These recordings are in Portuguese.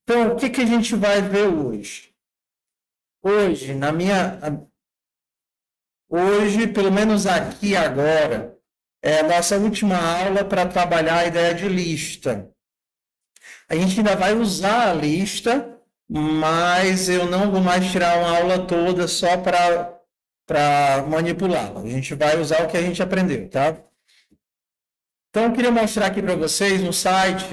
Então, o que a gente vai ver hoje? Hoje, pelo menos aqui agora, é a nossa última aula para trabalhar a ideia de lista. A gente ainda vai usar a lista, mas eu não vou mais tirar uma aula toda só para manipulá-la. A gente vai usar o que a gente aprendeu, tá? Então, eu queria mostrar aqui para vocês um site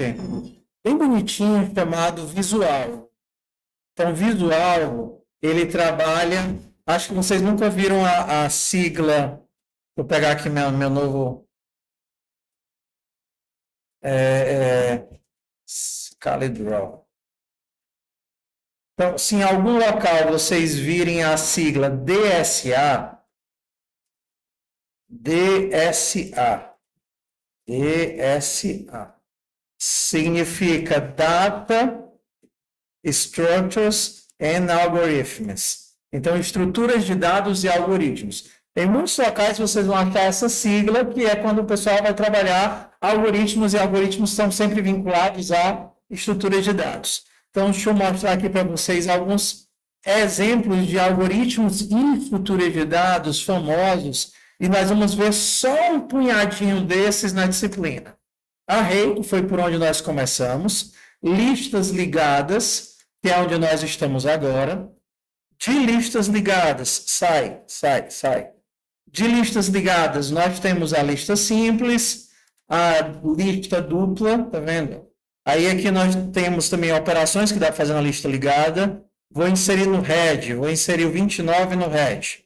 bem bonitinho chamado Visual. Então, Visual, ele trabalha... Acho que vocês nunca viram a sigla... Vou pegar aqui meu novo... CaliDraw. Então, se em algum local vocês virem a sigla DSA, significa Data, Structures and Algorithms. Então, estruturas de dados e algoritmos. Em muitos locais vocês vão achar essa sigla, que é quando o pessoal vai trabalhar algoritmos, e algoritmos estão sempre vinculados a estruturas de dados. Então, deixa eu mostrar aqui para vocês alguns exemplos de algoritmos e estruturas de dados famosos, e nós vamos ver só um punhadinho desses na disciplina. Array, que foi por onde nós começamos, listas ligadas, que é onde nós estamos agora, de listas ligadas, sai. De listas ligadas, nós temos a lista simples, a lista dupla, tá vendo? Aí aqui nós temos também operações que dá para fazer na lista ligada. Vou inserir no head, vou inserir o 29 no head.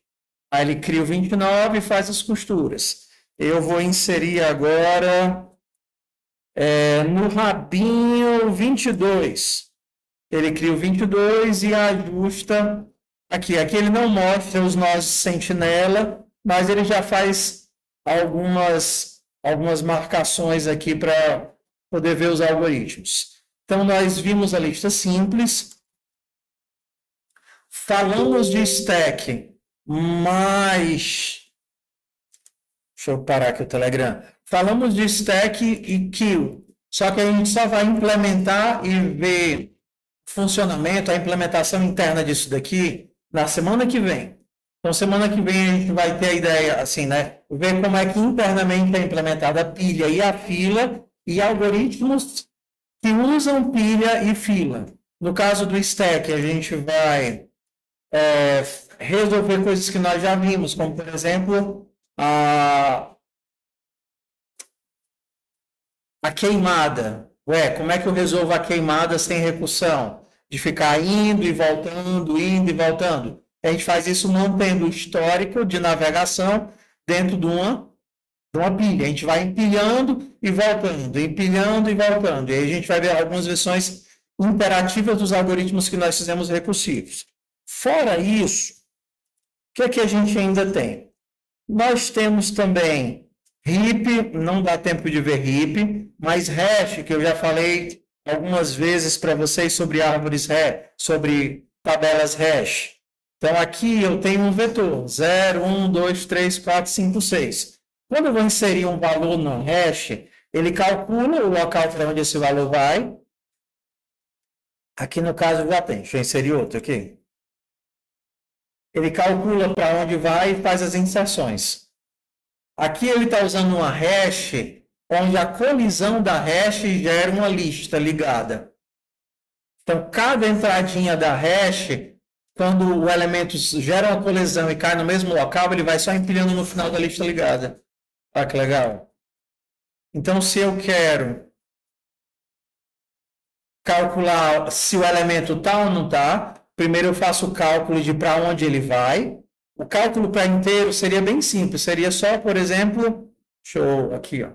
Aí ele cria o 29 e faz as costuras. Eu vou inserir agora no rabinho 22. Ele cria o 22 e ajusta aqui. Aqui ele não mostra os nós de sentinela, mas ele já faz algumas marcações aqui para poder ver os algoritmos. Então, nós vimos a lista simples, falamos de stack, mas... Deixa eu parar aqui o Telegram. Falamos de stack e queue, só que a gente só vai implementar e ver o funcionamento, a implementação interna disso daqui na semana que vem. Então, semana que vem a gente vai ter a ideia, assim, né? Ver como é que internamente é implementada a pilha e a fila, e algoritmos que usam pilha e fila. No caso do stack, a gente vai resolver coisas que nós já vimos, como, por exemplo, a queimada. Como é que eu resolvo a queimada sem recursão? De ficar indo e voltando, indo e voltando. A gente faz isso mantendo o histórico de navegação dentro de uma pilha. A gente vai empilhando e voltando, empilhando e voltando. E aí a gente vai ver algumas versões imperativas dos algoritmos que nós fizemos recursivos. Fora isso, o que a gente ainda tem? Nós temos também heap, não dá tempo de ver heap, mas hash, que eu já falei algumas vezes para vocês sobre árvores hash, sobre tabelas hash. Então, aqui eu tenho um vetor, 0, 1, 2, 3, 4, 5, 6. Quando eu vou inserir um valor no hash, ele calcula o local para onde esse valor vai. Aqui no caso já tem, deixa eu inserir outro aqui. Ele calcula para onde vai e faz as inserções. Aqui ele está usando uma hash, onde a colisão da hash gera uma lista ligada. Então, cada entradinha da hash, quando o elemento gera uma colisão e cai no mesmo local, ele vai só empilhando no final da lista ligada. Olha que legal. Então, se eu quero calcular se o elemento está ou não está, primeiro eu faço o cálculo de para onde ele vai. O cálculo para inteiro seria bem simples. Seria só, por exemplo, aqui, ó.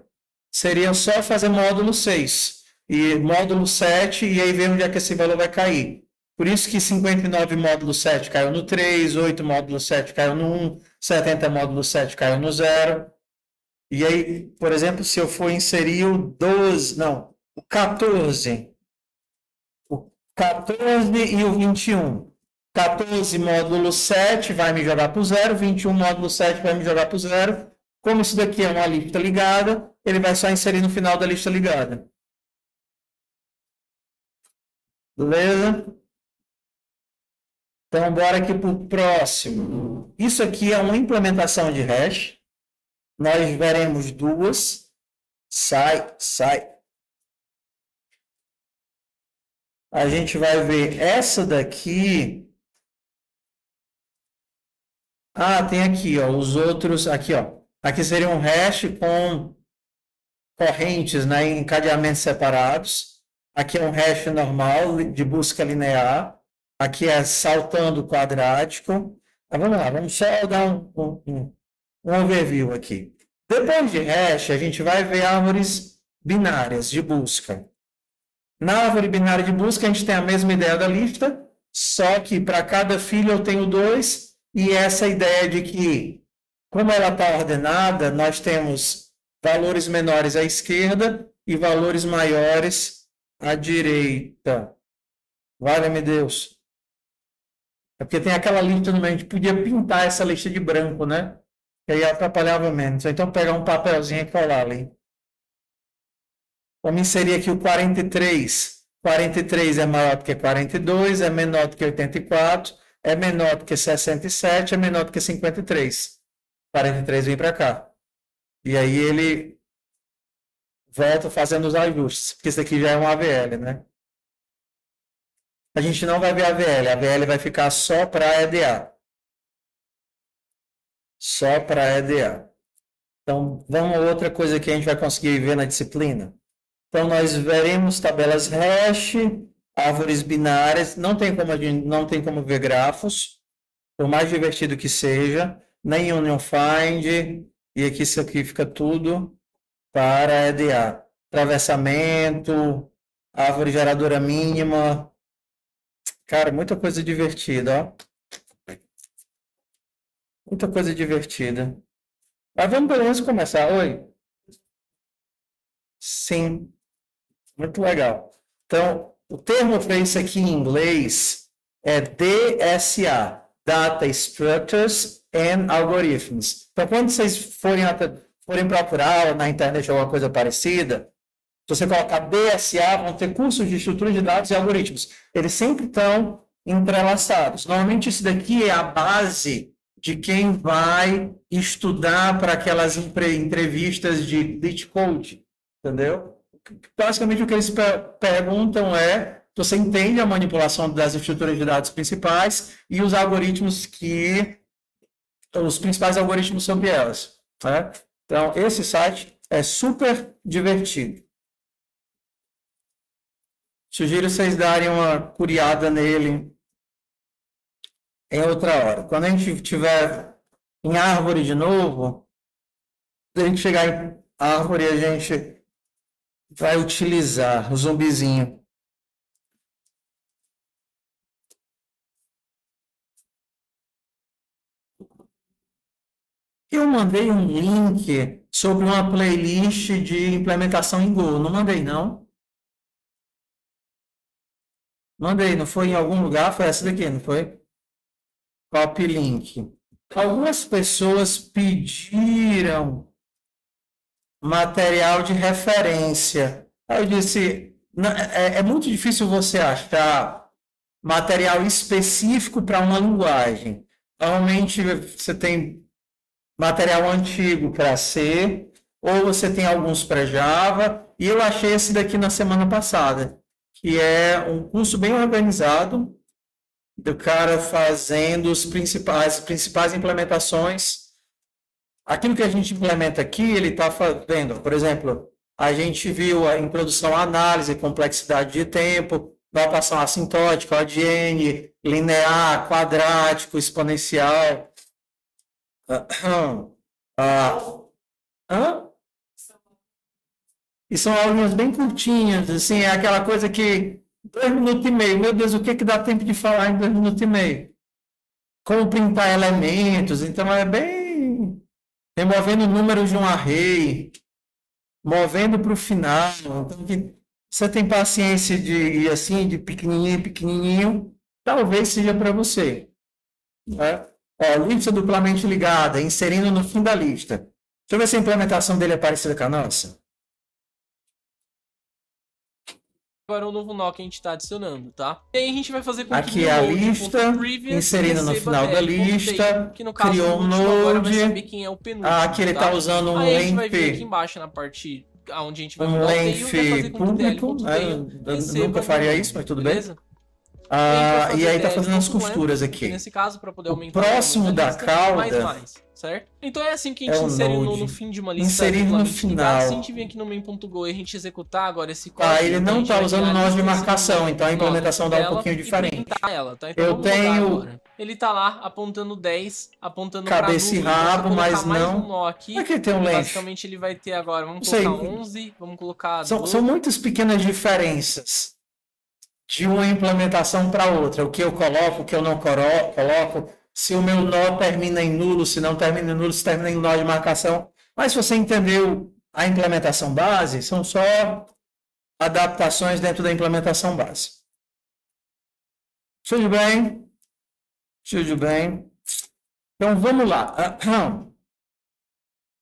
Seria só fazer módulo 6 e módulo 7 e aí ver onde é que esse valor vai cair. Por isso que 59 módulo 7 caiu no 3, 8 módulo 7 caiu no 1, 70 módulo 7 caiu no 0. E aí, por exemplo, se eu for inserir o 12, não, o 14 e o 21. 14 módulo 7 vai me jogar para o 0, 21 módulo 7 vai me jogar para o 0. Como isso daqui é uma lista ligada, ele vai só inserir no final da lista ligada. Beleza? Então, bora aqui para o próximo. Isso aqui é uma implementação de hash. Nós veremos duas. Sai. A gente vai ver essa daqui. Ah, tem aqui, ó, os outros. Aqui, ó. Aqui seria um hash com correntes, né, em encadeamentos separados. Aqui é um hash normal de busca linear. Aqui é saltando quadrático. Mas vamos lá, vamos só dar um overview aqui. Depois de hash, a gente vai ver árvores binárias de busca. Na árvore binária de busca, a gente tem a mesma ideia da lista, só que para cada filho eu tenho 2, e essa ideia de que, como ela está ordenada, nós temos valores menores à esquerda e valores maiores à direita. Valha-me Deus. É porque tem aquela lista no meio, a gente podia pintar essa lista de branco, né? Que aí atrapalhava menos. Então, pegar um papelzinho e colar ali. Vamos inserir aqui o 43. 43 é maior do que 42, é menor do que 84, é menor do que 67, é menor do que 53. 43 vem para cá. E aí ele volta fazendo os ajustes, porque isso aqui já é um AVL, né? A gente não vai ver a VL vai ficar só para EDA. Só para EDA. Então, vamos a outra coisa que a gente vai conseguir ver na disciplina. Então, nós veremos tabelas hash, árvores binárias, não tem como ver grafos, por mais divertido que seja, nem Union Find, e aqui isso aqui fica tudo para EDA. Atravessamento, árvore geradora mínima. Cara, muita coisa divertida, ó. Muita coisa divertida. Mas vamos pelo menos começar. Oi? Sim. Muito legal. Então, o termo para isso aqui em inglês é DSA, Data Structures and Algorithms. Então, quando vocês forem procurar na internet alguma coisa parecida, se você colocar DSA, vão ter cursos de estrutura de dados e algoritmos. Eles sempre estão entrelaçados. Normalmente, isso daqui é a base de quem vai estudar para aquelas entrevistas de Glitch Code, entendeu? Basicamente, o que eles perguntam é se você entende a manipulação das estruturas de dados principais e os algoritmos os principais algoritmos sobre elas. Né? Então, esse site é super divertido. Sugiro vocês darem uma curiada nele em outra hora. Quando a gente estiver em árvore de novo, a gente chegar em árvore, a gente vai utilizar o zumbizinho. Eu mandei um link sobre uma playlist de implementação em Go. Não mandei, não? Mandei, não foi em algum lugar? Foi essa daqui, não foi? Copy link. Algumas pessoas pediram material de referência. Aí eu disse, é muito difícil você achar material específico para uma linguagem. Normalmente você tem material antigo para C, ou você tem alguns para Java, e eu achei esse daqui na semana passada, que é um curso bem organizado, do cara fazendo as principais implementações. Aquilo que a gente implementa aqui, ele está fazendo, por exemplo, a gente viu a introdução à análise, complexidade de tempo, notação assintótica, ODN, linear, quadrático, exponencial. E são aulinhas bem curtinhas, assim, é aquela coisa que 2 minutos e meio, meu Deus, o que dá tempo de falar em 2 minutos e meio? Como printar elementos, então é bem removendo números de um array, movendo para o final. Então, você tem paciência de ir assim, de pequenininho em pequenininho, talvez seja para você. Né? Ó, lista duplamente ligada, inserindo no fim da lista. Deixa eu ver se a implementação dele é parecida com a nossa. agora o novo nó que a gente está adicionando, tá? E aí a gente vai fazer com aqui é a lista, inserindo no final da lista, que no caso criou um agora vai node. saber quem é o penúltimo. Aqui ele está usando um aí a gente vai vir aqui length, embaixo na parte onde a gente vai um mudar o tail, vai fazer length com que público, eu nunca faria isso, mas tudo bem. E aí tá fazendo as costuras aqui. Nesse caso, para poder aumentar o próximo da cauda, certo? Então é assim que a gente insere no fim de uma lista. Inserir no final. Se a gente vir aqui no main.go e a gente executar agora esse código... ele não está usando nós de marcação, então a implementação dá um pouquinho diferente. Ela, tá? Então eu tenho... Ele tá lá apontando 10, apontando cabeça e rabo, mas não... Um nó aqui, aqui tem um length. Basicamente ele vai ter agora, vamos colocar 11, vamos colocar... São muitas pequenas diferenças de uma implementação para outra. O que eu coloco, o que eu não coloco, se o meu nó termina em nulo, se não termina em nulo, se termina em nó de marcação. Mas se você entendeu a implementação base, são só adaptações dentro da implementação base. Tudo bem? Tudo bem. Então, vamos lá.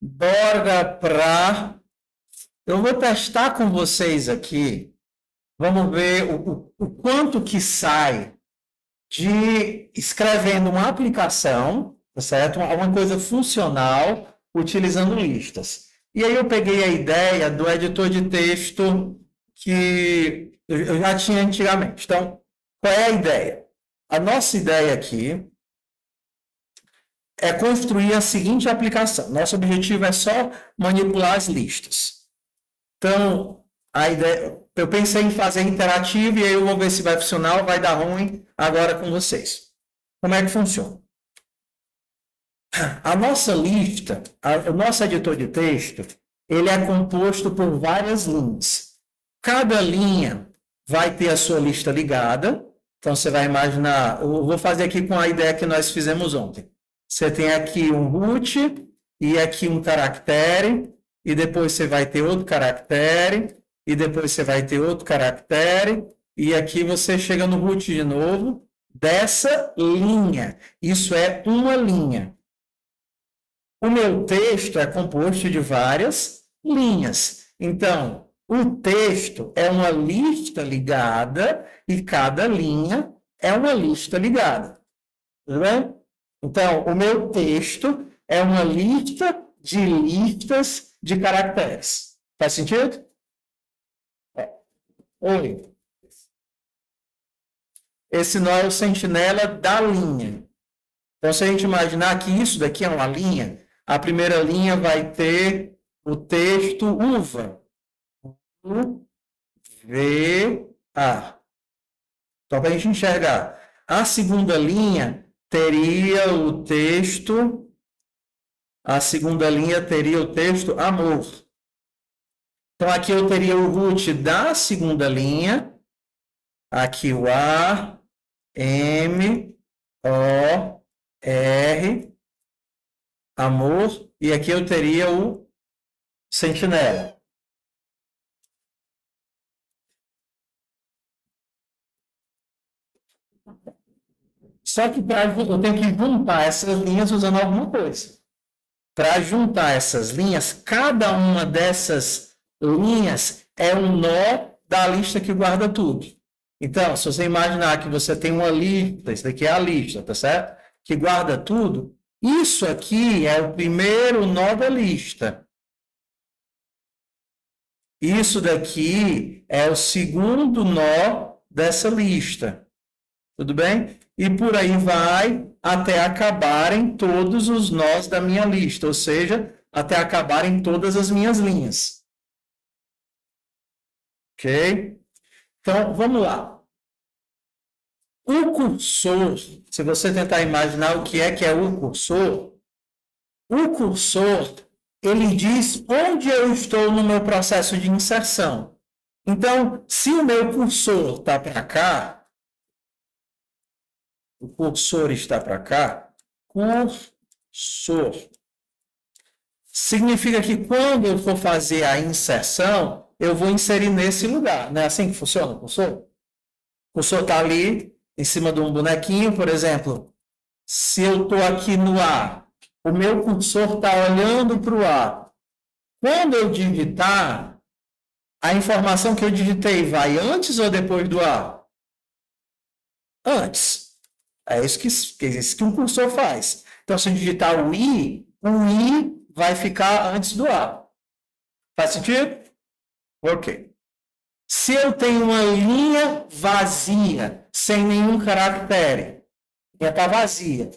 Bora para... Eu vou testar com vocês aqui. Vamos ver o quanto que sai de escrevendo uma aplicação, tá certo? Uma coisa funcional, utilizando listas. E aí eu peguei a ideia do editor de texto que eu já tinha antigamente. Então, qual é a ideia? A nossa ideia aqui é construir a seguinte aplicação. Nosso objetivo é só manipular as listas. Então, a ideia... Eu pensei em fazer interativo e aí eu vou ver se vai funcionar ou vai dar ruim agora com vocês. Como é que funciona? A nossa lista, o nosso editor de texto, ele é composto por várias linhas. Cada linha vai ter a sua lista ligada. Então, você vai imaginar... Eu vou fazer aqui com a ideia que nós fizemos ontem. Você tem aqui um root e aqui um caractere e depois você vai ter outro caractere e depois você vai ter outro caractere, e aqui você chega no root de novo, dessa linha. Isso é uma linha. O meu texto é composto de várias linhas. Então, o texto é uma lista ligada, e cada linha é uma lista ligada. Tudo bem? Então, o meu texto é uma lista de listas de caracteres. Faz sentido? Oi. Esse nó é o sentinela da linha. Então, se a gente imaginar que isso daqui é uma linha, a primeira linha vai ter o texto uva. U-V-A. Só para a gente enxergar. A segunda linha teria o texto... A segunda linha teria o texto amor. Então, aqui eu teria o root da segunda linha, aqui o A, M, O, R, amor, e aqui eu teria o sentinela. Só que eu tenho que juntar essas linhas usando alguma coisa. Para juntar essas linhas, cada uma dessas linhas é um nó da lista que guarda tudo. Então, se você imaginar que você tem uma lista, isso daqui é a lista, tá certo? Que guarda tudo, isso aqui é o primeiro nó da lista. Isso daqui é o segundo nó dessa lista. Tudo bem? E por aí vai até acabarem todos os nós da minha lista, ou seja, até acabarem todas as minhas linhas. Ok? Então, vamos lá. O cursor, se você tentar imaginar o que é o cursor, ele diz onde eu estou no meu processo de inserção. Então, se o meu cursor está para cá, o cursor está para cá, cursor. Significa que quando eu for fazer a inserção, eu vou inserir nesse lugar. Não é assim que funciona o cursor? O cursor está ali, em cima de um bonequinho, por exemplo. Se eu estou aqui no A, o meu cursor está olhando para o A. Quando eu digitar, A informação que eu digitei vai antes ou depois do A? Antes. É isso que um cursor faz. Então, se eu digitar o I vai ficar antes do A. Faz sentido? Ok. Se eu tenho uma linha vazia, sem nenhum caractere, já está vazia,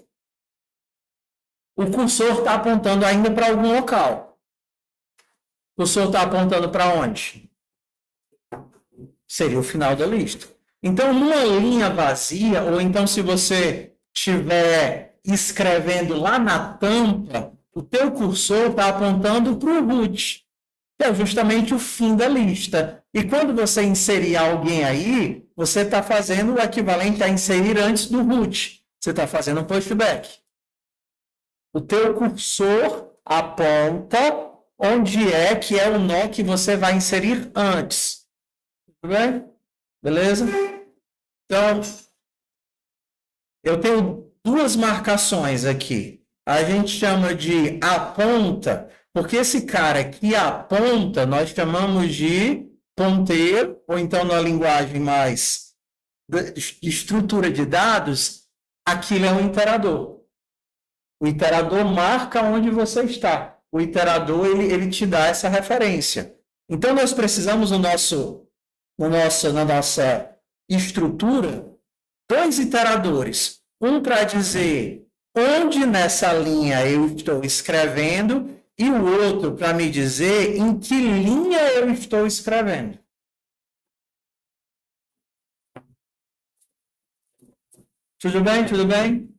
o cursor está apontando ainda para algum local. O cursor está apontando para onde? Seria o final da lista. Então, numa linha vazia, ou então se você estiver escrevendo lá na tampa, o teu cursor está apontando para o root, que é justamente o fim da lista. E quando você inserir alguém aí, você está fazendo o equivalente a inserir antes do root. Você está fazendo um pushback. O teu cursor aponta onde é que é o nó que você vai inserir antes. Tudo bem? Beleza? Então, eu tenho duas marcações aqui. A gente chama de aponta, porque esse cara que aponta, nós chamamos de ponteiro, ou então na linguagem mais de estrutura de dados, aquilo é um iterador. O iterador marca onde você está. O iterador, ele te dá essa referência. Então, nós precisamos na nossa estrutura, dois iteradores. Um para dizer onde nessa linha eu estou escrevendo e o outro para me dizer em que linha eu estou escrevendo. Tudo bem? Tudo bem?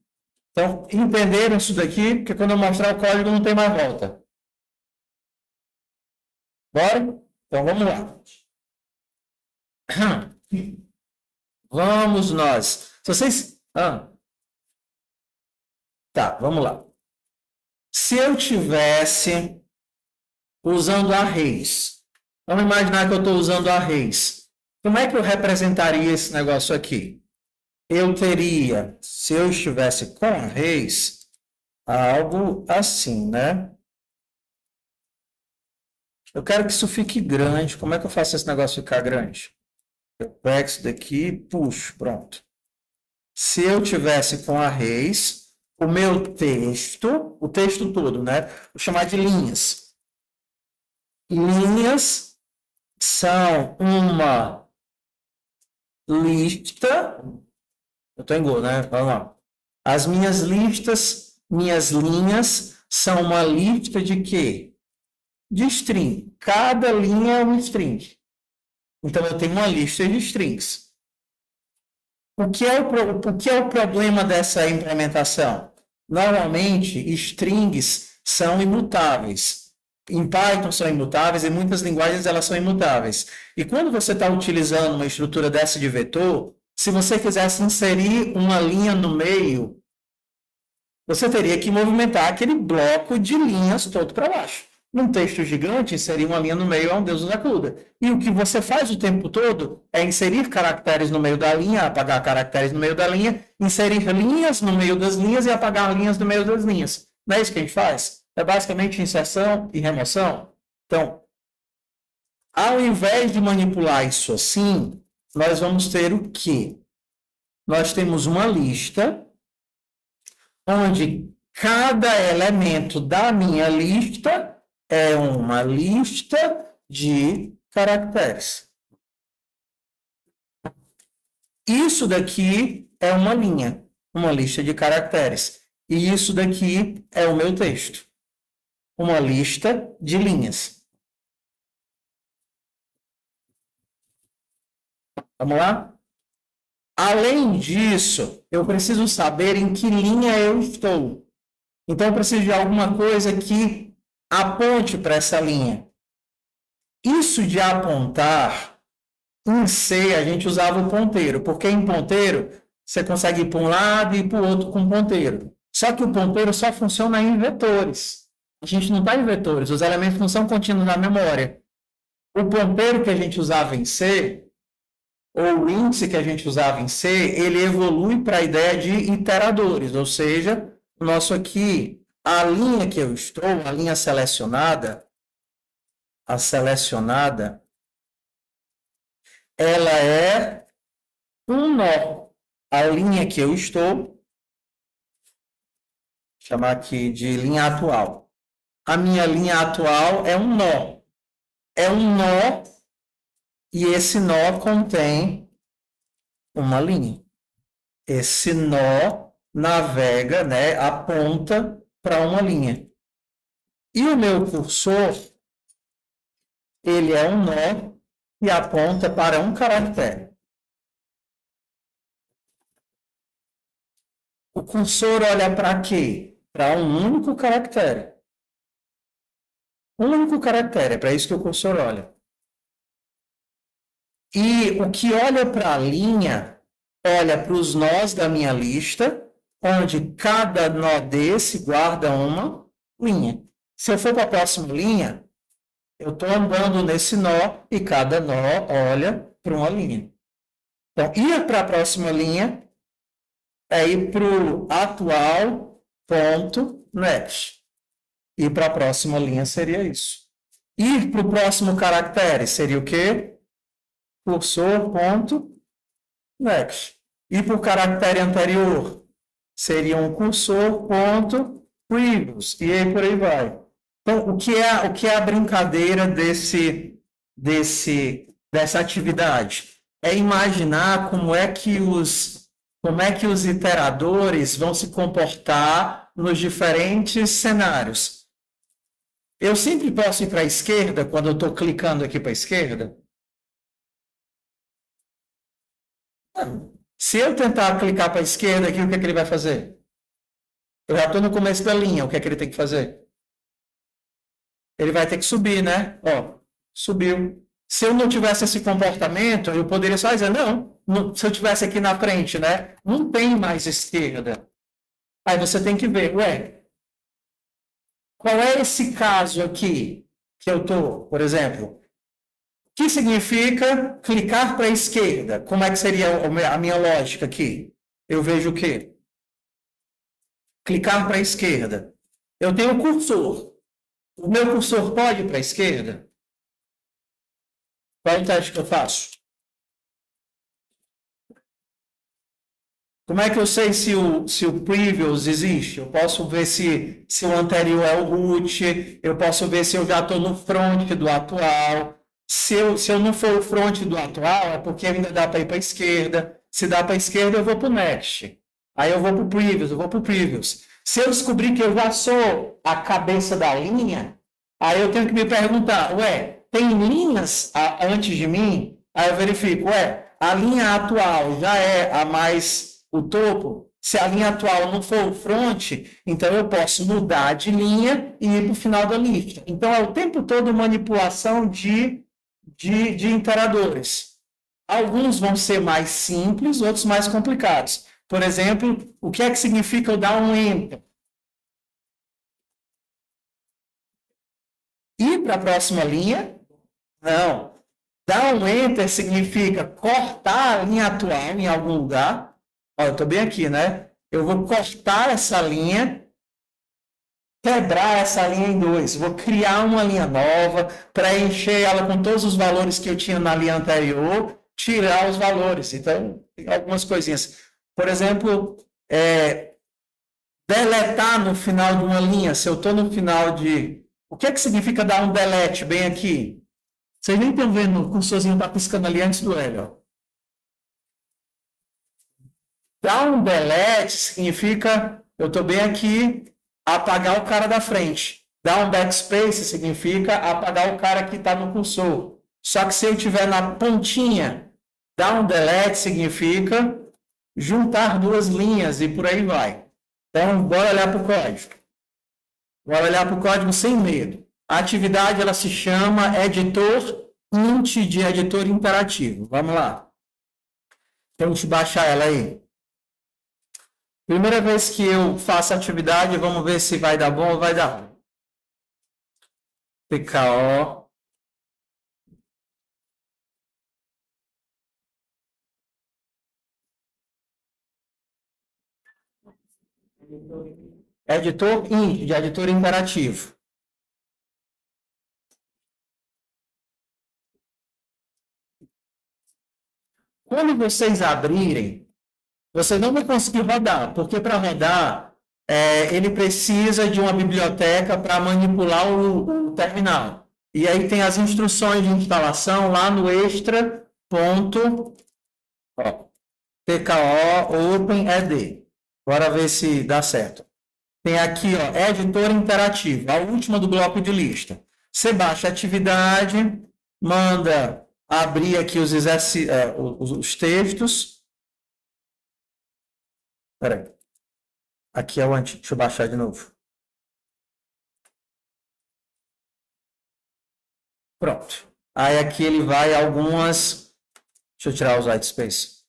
Então, entenderam isso daqui? Porque quando eu mostrar o código não tem mais volta. Bora? Então, vamos lá. Vamos nós. Se vocês... Tá, vamos lá. Se eu tivesse usando arrays, vamos imaginar que eu estou usando arrays. Como é que eu representaria esse negócio aqui? Eu teria, se eu estivesse com arrays, algo assim, né? Eu quero que isso fique grande. Como é que eu faço esse negócio ficar grande? Eu pego isso daqui e puxo, pronto. Se eu tivesse com arrays, o meu texto, o texto todo, né? Vou chamar de linhas. Linhas são uma lista. Eu estou em Go, né? Vamos lá. As minhas listas, minhas linhas, são uma lista de quê? De string. Cada linha é um string. Então, eu tenho uma lista de strings. O que é o problema dessa implementação? Normalmente, strings são imutáveis. Em Python são imutáveis, em muitas linguagens elas são imutáveis. E quando você está utilizando uma estrutura dessa de vetor, se você quisesse inserir uma linha no meio, você teria que movimentar aquele bloco de linhas todo para baixo. Num texto gigante, inserir uma linha no meio é um Deus nos acuda. E o que você faz o tempo todo é inserir caracteres no meio da linha, apagar caracteres no meio da linha, inserir linhas no meio das linhas e apagar linhas no meio das linhas. Não é isso que a gente faz? É basicamente inserção e remoção. Então, ao invés de manipular isso assim, nós vamos ter o quê? Nós temos uma lista onde cada elemento da minha lista é uma lista de caracteres. Isso daqui é uma linha, uma lista de caracteres. E isso daqui é o meu texto, uma lista de linhas. Vamos lá? Além disso, eu preciso saber em que linha eu estou. Então, eu preciso de alguma coisa que aponte para essa linha. Isso de apontar, em C, a gente usava o ponteiro, porque em ponteiro, você consegue ir para um lado e para o outro com ponteiro. Só que o ponteiro só funciona em vetores. A gente não está em vetores, os elementos não são contínuos na memória. O ponteiro que a gente usava em C, ou o índice que a gente usava em C, ele evolui para a ideia de iteradores, ou seja, o nosso aqui, a linha que eu estou, a linha selecionada, a selecionada, ela é um nó. A linha que eu estou, chamar aqui de linha atual. A minha linha atual é um nó. É um nó e esse nó contém uma linha. Esse nó navega, né, aponta para uma linha. E o meu cursor, ele é um nó e aponta para um caractere. O cursor olha para quê? Para um único caractere. Um único caractere, é para isso que o cursor olha. E o que olha para a linha, olha para os nós da minha lista, onde cada nó desse guarda uma linha. Se eu for para a próxima linha, eu estou andando nesse nó e cada nó olha para uma linha. Então, ir para a próxima linha é ir para o atual ponto next. Ir para a próxima linha seria isso. Ir para o próximo caractere seria o quê? Cursor ponto next. Ir para o caractere anterior seria um cursor ponto previous. E aí por aí vai. Então, o que é a brincadeira dessa atividade? É imaginar como é que os iteradores vão se comportar nos diferentes cenários. Eu sempre posso ir para a esquerda quando eu estou clicando aqui para a esquerda? Se eu tentar clicar para a esquerda aqui, o que é que ele vai fazer? Eu já estou no começo da linha, o que é que ele tem que fazer? Ele vai ter que subir, né? Ó, subiu. Se eu não tivesse esse comportamento, eu poderia só dizer, não, se eu tivesse aqui na frente, né? Não tem mais esquerda. Aí você tem que ver, ué, qual é esse caso aqui que eu estou, por exemplo? O que significa clicar para a esquerda? Como é que seria a minha lógica aqui? Eu vejo o quê? Clicar para a esquerda. Eu tenho o cursor. O meu cursor pode ir para a esquerda? Qual é o teste que eu faço? Como é que eu sei se o previous existe? Eu posso ver se o anterior é o root, eu posso ver se eu já estou no front do atual. Se eu não for o front do atual, é porque ainda dá para ir para a esquerda. Se dá para a esquerda, eu vou para o next. Aí eu vou para o previous, eu vou para o previous. Se eu descobrir que eu já sou a cabeça da linha, aí eu tenho que me perguntar, ué, tem linhas antes de mim? Aí eu verifico, ué, a linha atual já é a mais o topo? Se a linha atual não for o front, então eu posso mudar de linha e ir para o final da lista. Então é o tempo todo manipulação de iteradores. Alguns vão ser mais simples, outros mais complicados. Por exemplo, o que é que significa eu dar um enter? Ir para a próxima linha? Não. Dar um enter significa cortar a linha atual em algum lugar. Olha, eu estou bem aqui, né? Eu vou cortar essa linha, quebrar essa linha em dois. Vou criar uma linha nova, preencher ela com todos os valores que eu tinha na linha anterior, tirar os valores. Então, tem algumas coisinhas. Por exemplo, deletar no final de uma linha. Se eu estou no final de... O que é que significa dar um delete bem aqui? Vocês nem estão vendo, o cursorzinho está piscando ali antes do L. Ó. Dar um delete significa, eu estou bem aqui, apagar o cara da frente. Dar um backspace significa apagar o cara que está no cursor. Só que se eu estiver na pontinha, dar um delete significa juntar duas linhas e por aí vai. Então, bora olhar para o código. Bora olhar para o código sem medo. A atividade ela se chama editor int de editor interativo. Vamos lá. Temos que baixar ela aí. Primeira vez que eu faço a atividade, vamos ver se vai dar bom ou vai dar ruim. PKO. Editor int, de editor interativo. Quando vocês abrirem, vocês não vão conseguir rodar, porque para rodar, ele precisa de uma biblioteca para manipular o terminal. E aí tem as instruções de instalação lá no extra.tko-open-ed. Bora ver se dá certo. Tem aqui, ó, editor interativo, a última do bloco de lista. Você baixa a atividade, manda abrir aqui os textos. Espera aí. Aqui é o antigo. Deixa eu baixar de novo. Pronto. Aí aqui ele vai algumas... Deixa eu tirar os white space.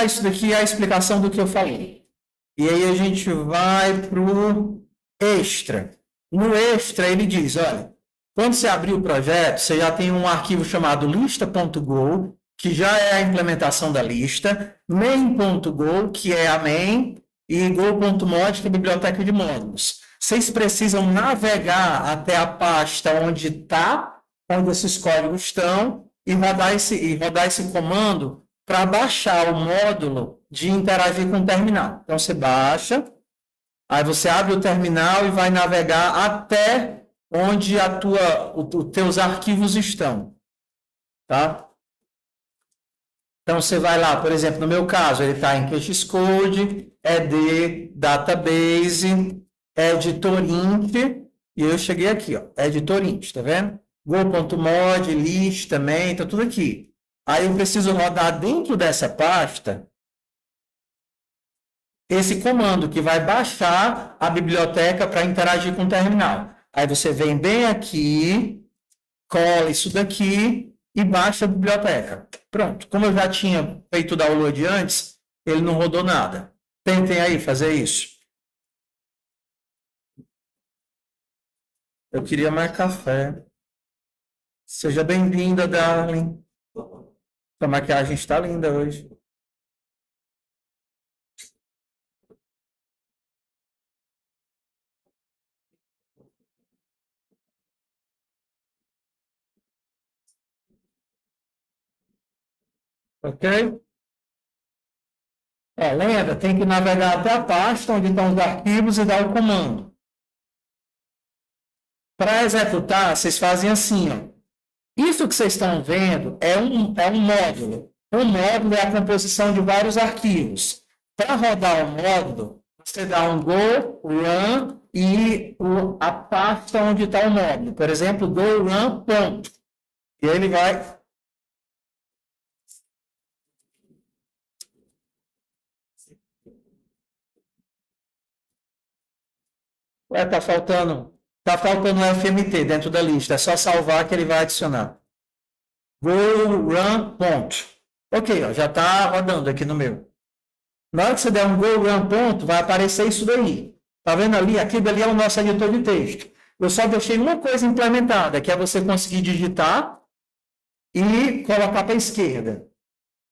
Isso daqui é a explicação do que eu falei. E aí a gente vai para o extra. No extra ele diz, olha, quando você abrir o projeto, você já tem um arquivo chamado lista.go, que já é a implementação da lista, main.go, que é a main, e go.mod, que é a biblioteca de módulos. Vocês precisam navegar até a pasta onde está, onde esses códigos estão, e rodar esse comando para baixar o módulo de interagir com o terminal. Então, você baixa, aí você abre o terminal e vai navegar até onde os teus arquivos estão. Tá? Então, você vai lá, por exemplo, no meu caso, ele está em CacheCode, ED, Database, Editorint, e eu cheguei aqui, ó, Editorint, tá vendo? Go.mod, list também, tá tudo aqui. Aí eu preciso rodar dentro dessa pasta esse comando que vai baixar a biblioteca para interagir com o terminal. Aí você vem bem aqui, cola isso daqui e baixa a biblioteca. Pronto. Como eu já tinha feito o download antes, ele não rodou nada. Tentem aí fazer isso. Eu queria mais café. Seja bem-vinda, Darling. Sua maquiagem está linda hoje. Ok? Lembra, tem que navegar até a pasta onde estão os arquivos e dar o comando. Para executar, vocês fazem assim, ó. Isso que vocês estão vendo é um módulo. Um módulo é a composição de vários arquivos. Para rodar o módulo, você dá um go, run e a pasta onde está o módulo. Por exemplo, go, run, ponto. E ele vai... Está faltando o FMT dentro da lista. É só salvar que ele vai adicionar. Go, run, ponto. Ok, ó, já está rodando aqui no meu. Na hora que você der um go, run, ponto, vai aparecer isso daí. Está vendo ali? Aquilo dali é o nosso editor de texto. Eu só deixei uma coisa implementada, que é você conseguir digitar e colocar para a esquerda.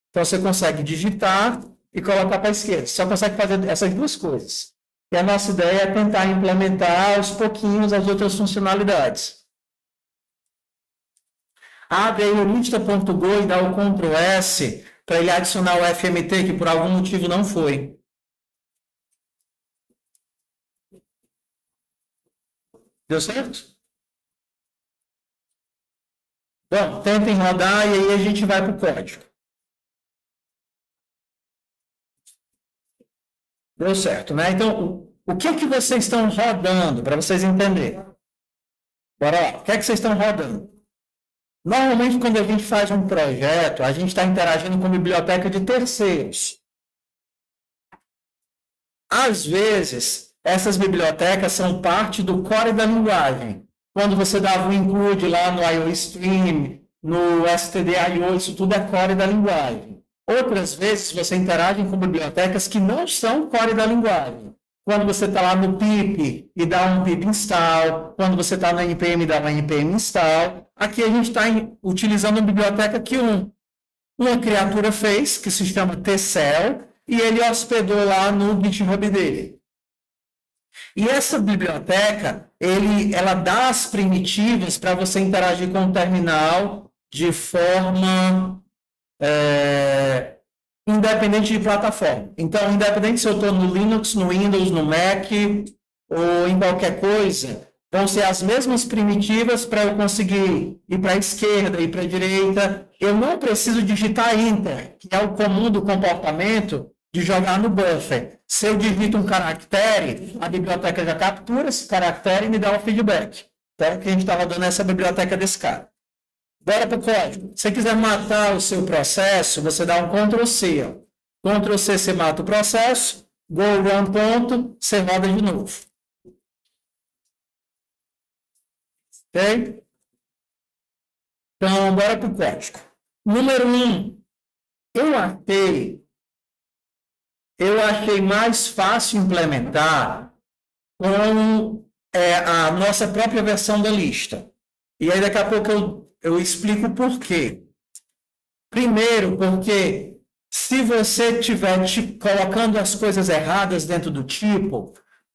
Então, você consegue digitar e colocar para a esquerda. Você só consegue fazer essas duas coisas. E a nossa ideia é tentar implementar aos pouquinhos as outras funcionalidades. Abre aí o lista.go e dá o Ctrl S para ele adicionar o FMT, que por algum motivo não foi. Deu certo? Bom, tentem rodar e aí a gente vai para o código. Deu certo, né? Então, o que vocês estão rodando, para vocês entenderem? Bora lá. O que vocês estão rodando? Normalmente, quando a gente faz um projeto, a gente está interagindo com biblioteca de terceiros. Às vezes, essas bibliotecas são parte do core da linguagem. Quando você dava um include lá no IOStream, no stdio, isso tudo é core da linguagem. Outras vezes, você interage com bibliotecas que não são core da linguagem. Quando você está lá no pip e dá um pip install, quando você está no npm e dá um npm install. Aqui a gente está utilizando uma biblioteca que uma criatura fez, que se chama tcell, e ele hospedou lá no GitHub dele. E essa biblioteca, ela dá as primitivas para você interagir com o terminal de forma independente de plataforma. Então, independente se eu estou no Linux, no Windows, no Mac ou em qualquer coisa, vão ser as mesmas primitivas para eu conseguir ir para a esquerda, ir para a direita. Eu não preciso digitar Enter, que é o comum do comportamento de jogar no buffer. Se eu digito um caractere, a biblioteca já captura esse caractere e me dá um feedback. Então, que a gente estava dando essa biblioteca desse cara. Bora para o código. Se você quiser matar o seu processo, você dá um Ctrl+C. Ctrl+C, você mata o processo. Go run ponto, você roda de novo. Ok? Então, bora para o código. Número 1. Eu achei mais fácil implementar com a nossa própria versão da lista. E aí, daqui a pouco, eu explico por quê. Primeiro, porque se você estiver colocando as coisas erradas dentro do tipo,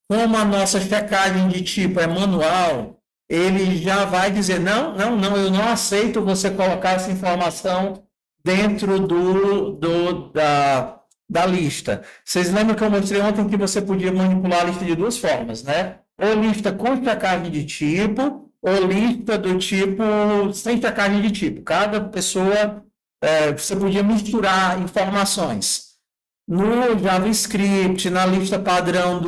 como a nossa checagem de tipo é manual, ele já vai dizer, não, eu não aceito você colocar essa informação dentro da lista. Vocês lembram que eu mostrei ontem que você podia manipular a lista de duas formas, né? Ou lista com checagem de tipo, ou lista do tipo sem checagem de tipo. Cada pessoa, você podia misturar informações. No JavaScript, na lista padrão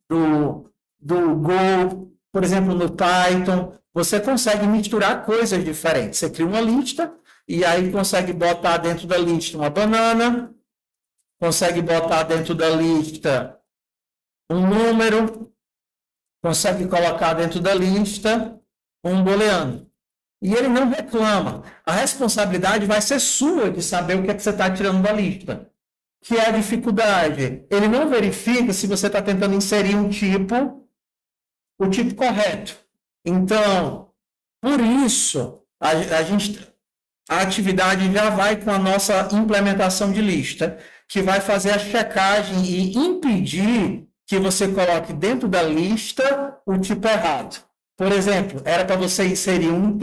do Go, por exemplo, no Python, você consegue misturar coisas diferentes. Você cria uma lista e aí consegue botar dentro da lista uma banana, consegue botar dentro da lista um número, consegue colocar dentro da lista um booleano. E ele não reclama. A responsabilidade vai ser sua de saber o que é que você está tirando da lista. Que é a dificuldade. Ele não verifica se você está tentando inserir o tipo correto. Então, por isso, a atividade já vai com a nossa implementação de lista, que vai fazer a checagem e impedir que você coloque dentro da lista o tipo errado. Por exemplo, era para você inserir um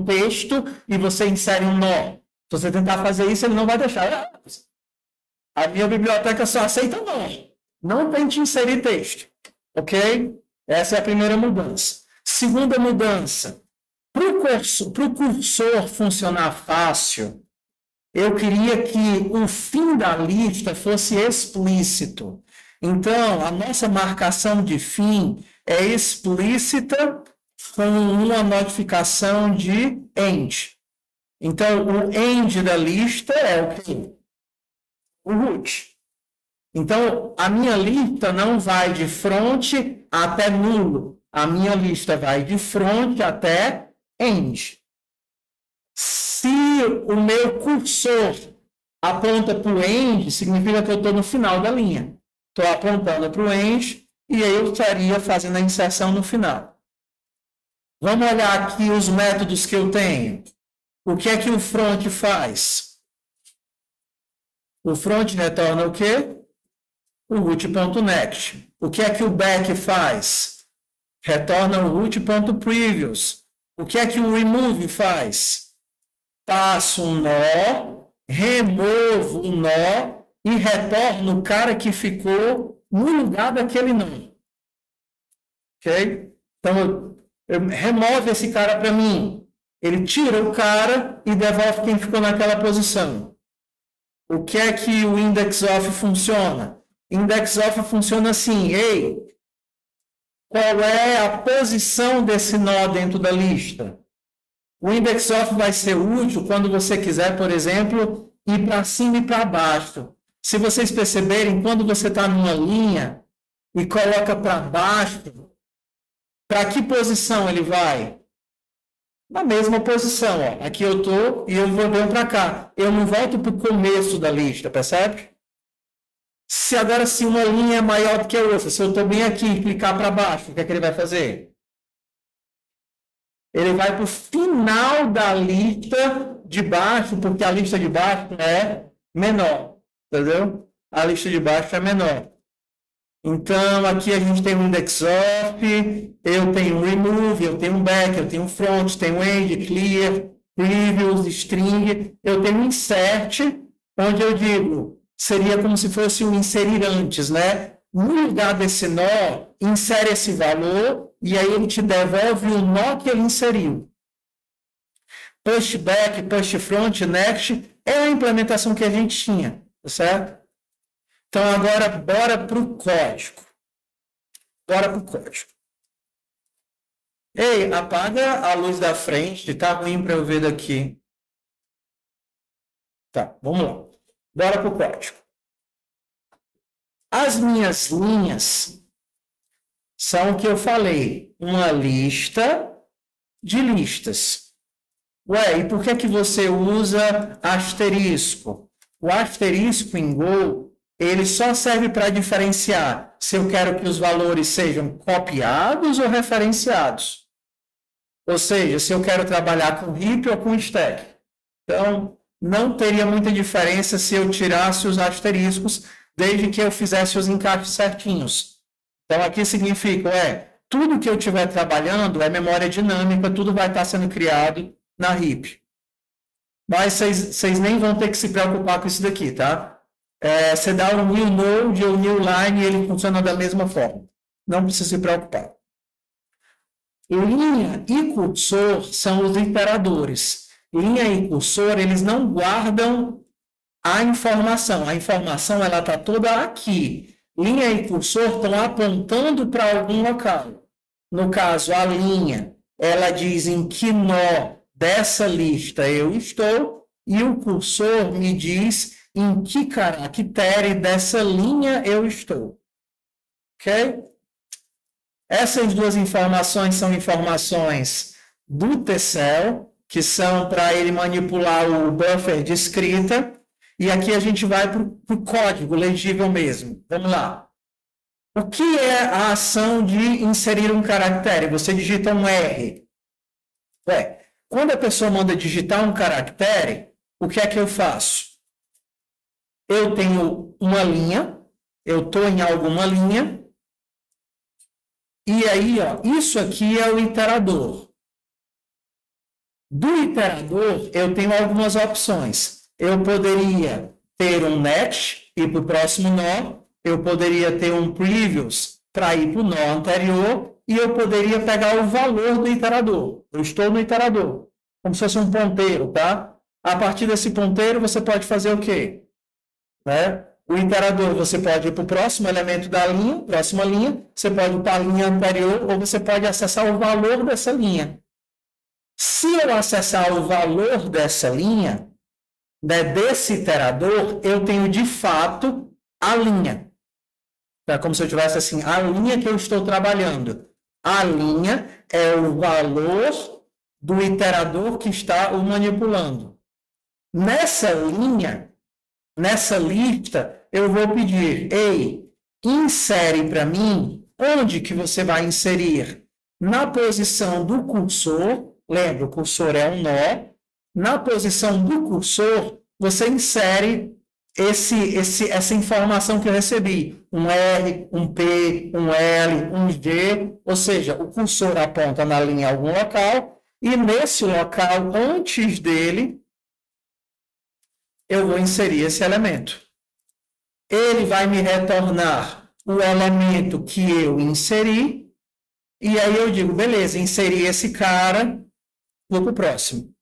texto e você insere um nó. Se você tentar fazer isso, ele não vai deixar. A minha biblioteca só aceita nó. Não tente inserir texto. Ok? Essa é a primeira mudança. Segunda mudança. Para o cursor funcionar fácil, eu queria que o fim da lista fosse explícito. Então, a nossa marcação de fim é explícita com uma notificação de end. Então, o end da lista é o quê? O root. Então, a minha lista não vai de front até nulo. A minha lista vai de front até end. Se o meu cursor aponta para o end, significa que eu estou no final da linha. Estou apontando para o end e aí eu estaria fazendo a inserção no final. Vamos olhar aqui os métodos que eu tenho. O que é que o front faz? O front retorna o quê? O root.next. O que é que o back faz? Retorna o root.previous. O que é que o remove faz? Passo um nó, removo um nó e retorno o cara que ficou no lugar daquele nó. Ok? Então, remove esse cara para mim. Ele tira o cara e devolve quem ficou naquela posição. O que é que o index of funciona? Index of funciona assim. Ei, qual é a posição desse nó dentro da lista? O index of vai ser útil quando você quiser, por exemplo, ir para cima e para baixo. Se vocês perceberem, quando você está numa linha e coloca para baixo, para que posição ele vai? Na mesma posição. Ó. Aqui eu estou e eu vou para cá. Eu não volto para o começo da lista, percebe? Se uma linha é maior do que a outra, se eu estou bem aqui e clicar para baixo, o que é que ele vai fazer? Ele vai para o final da lista de baixo, porque a lista de baixo é menor. Entendeu? A lista de baixo é menor. Então, aqui a gente tem um index of, eu tenho um remove, eu tenho um back, eu tenho um front, tenho um end, clear. previous, string, eu tenho insert, onde eu digo, seria como se fosse o inserir antes, né? No lugar desse nó, insere esse valor e aí ele te devolve o nó que ele inseriu. Push back, push front, next, é a implementação que a gente tinha, tá certo? Então, agora, bora para o código. Bora para o código. Ei, apaga a luz da frente, tá ruim para eu ver daqui. Tá, vamos lá. Bora para o código. As minhas linhas são o que eu falei, uma lista de listas. Ué, e por que você usa asterisco? O asterisco em Go, ele só serve para diferenciar se eu quero que os valores sejam copiados ou referenciados. Ou seja, se eu quero trabalhar com heap ou com stack. Então, não teria muita diferença se eu tirasse os asteriscos, desde que eu fizesse os encaixes certinhos. Então, aqui significa, tudo que eu estiver trabalhando é memória dinâmica, tudo vai estar sendo criado na heap. Mas vocês nem vão ter que se preocupar com isso daqui, tá? Você dá um new node ou new line e ele funciona da mesma forma. Não precisa se preocupar. Linha e cursor são os iteradores. Linha e cursor, eles não guardam a informação. A informação ela está toda aqui. Linha e cursor estão apontando para algum local. No caso, a linha, ela diz em que nó dessa lista eu estou, e o cursor me diz em que caractere dessa linha eu estou. Ok? Essas duas informações são informações do Tcell, que são para ele manipular o buffer de escrita, e aqui a gente vai para o código legível mesmo. Vamos lá. O que é a ação de inserir um caractere? Você digita um R. Quando a pessoa manda digitar um caractere, o que é que eu faço? Eu tenho uma linha, eu estou em alguma linha, e aí, isso aqui é o iterador. Do iterador, eu tenho algumas opções. Eu poderia ter um next, ir para o próximo nó, eu poderia ter um previous para ir para o nó anterior, e eu poderia pegar o valor do iterador. Eu estou no iterador, como se fosse um ponteiro, tá? A partir desse ponteiro, você pode fazer o quê? O iterador, você pode ir para o próximo elemento da linha, próxima linha, você pode ir para a linha anterior, ou você pode acessar o valor dessa linha. Se eu acessar o valor dessa linha, desse iterador, eu tenho de fato a linha. É como se eu tivesse assim, a linha que eu estou trabalhando. A linha é o valor do iterador que está o manipulando. Nessa linha, nessa lista, eu vou pedir, insere para mim, onde que você vai inserir? Na posição do cursor, lembra, o cursor é um nó, na posição do cursor, você insere essa informação que eu recebi, um R, um P, um L, um G, ou seja, o cursor aponta na linha em algum local, e nesse local, antes dele, eu vou inserir esse elemento. Ele vai me retornar o elemento que eu inseri, e aí eu digo, beleza, inseri esse cara, vou para o próximo.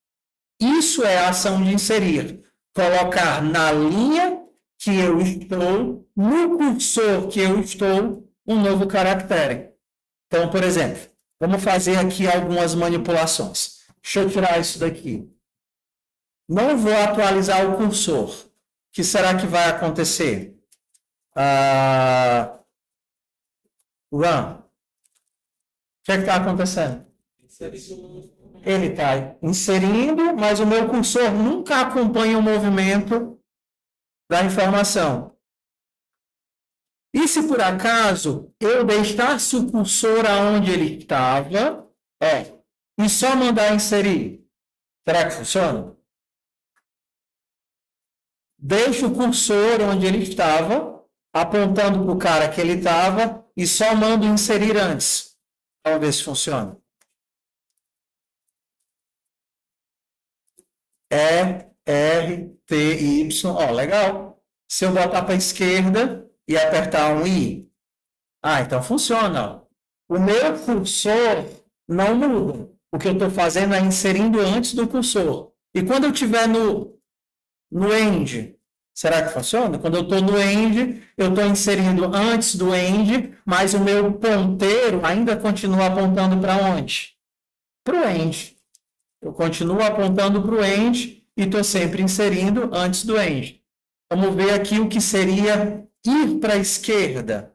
Isso é a ação de inserir. Colocar na linha que eu estou, no cursor que eu estou, um novo caractere. Então, por exemplo, vamos fazer aqui algumas manipulações. Deixa eu tirar isso daqui. Não vou atualizar o cursor. O que será que vai acontecer? Run. O que é que está acontecendo? Ele está inserindo, mas o meu cursor nunca acompanha o movimento da informação. E se por acaso eu deixasse o cursor aonde ele estava, e só mandar inserir, será que funciona? Deixo o cursor onde ele estava, apontando para o cara que ele estava, e só mando inserir antes. Vamos ver se funciona. E-R-T-Y. Ó, legal. Se eu botar para a esquerda e apertar um I. Ah, então funciona. Ó. O meu cursor não muda. O que eu estou fazendo é inserindo antes do cursor. E quando eu estiver no end, será que funciona? Quando eu estou no end, eu estou inserindo antes do end, mas o meu ponteiro ainda continua apontando para onde? Para o end. Eu continuo apontando para o end e estou sempre inserindo antes do end. Vamos ver aqui o que seria ir para a esquerda.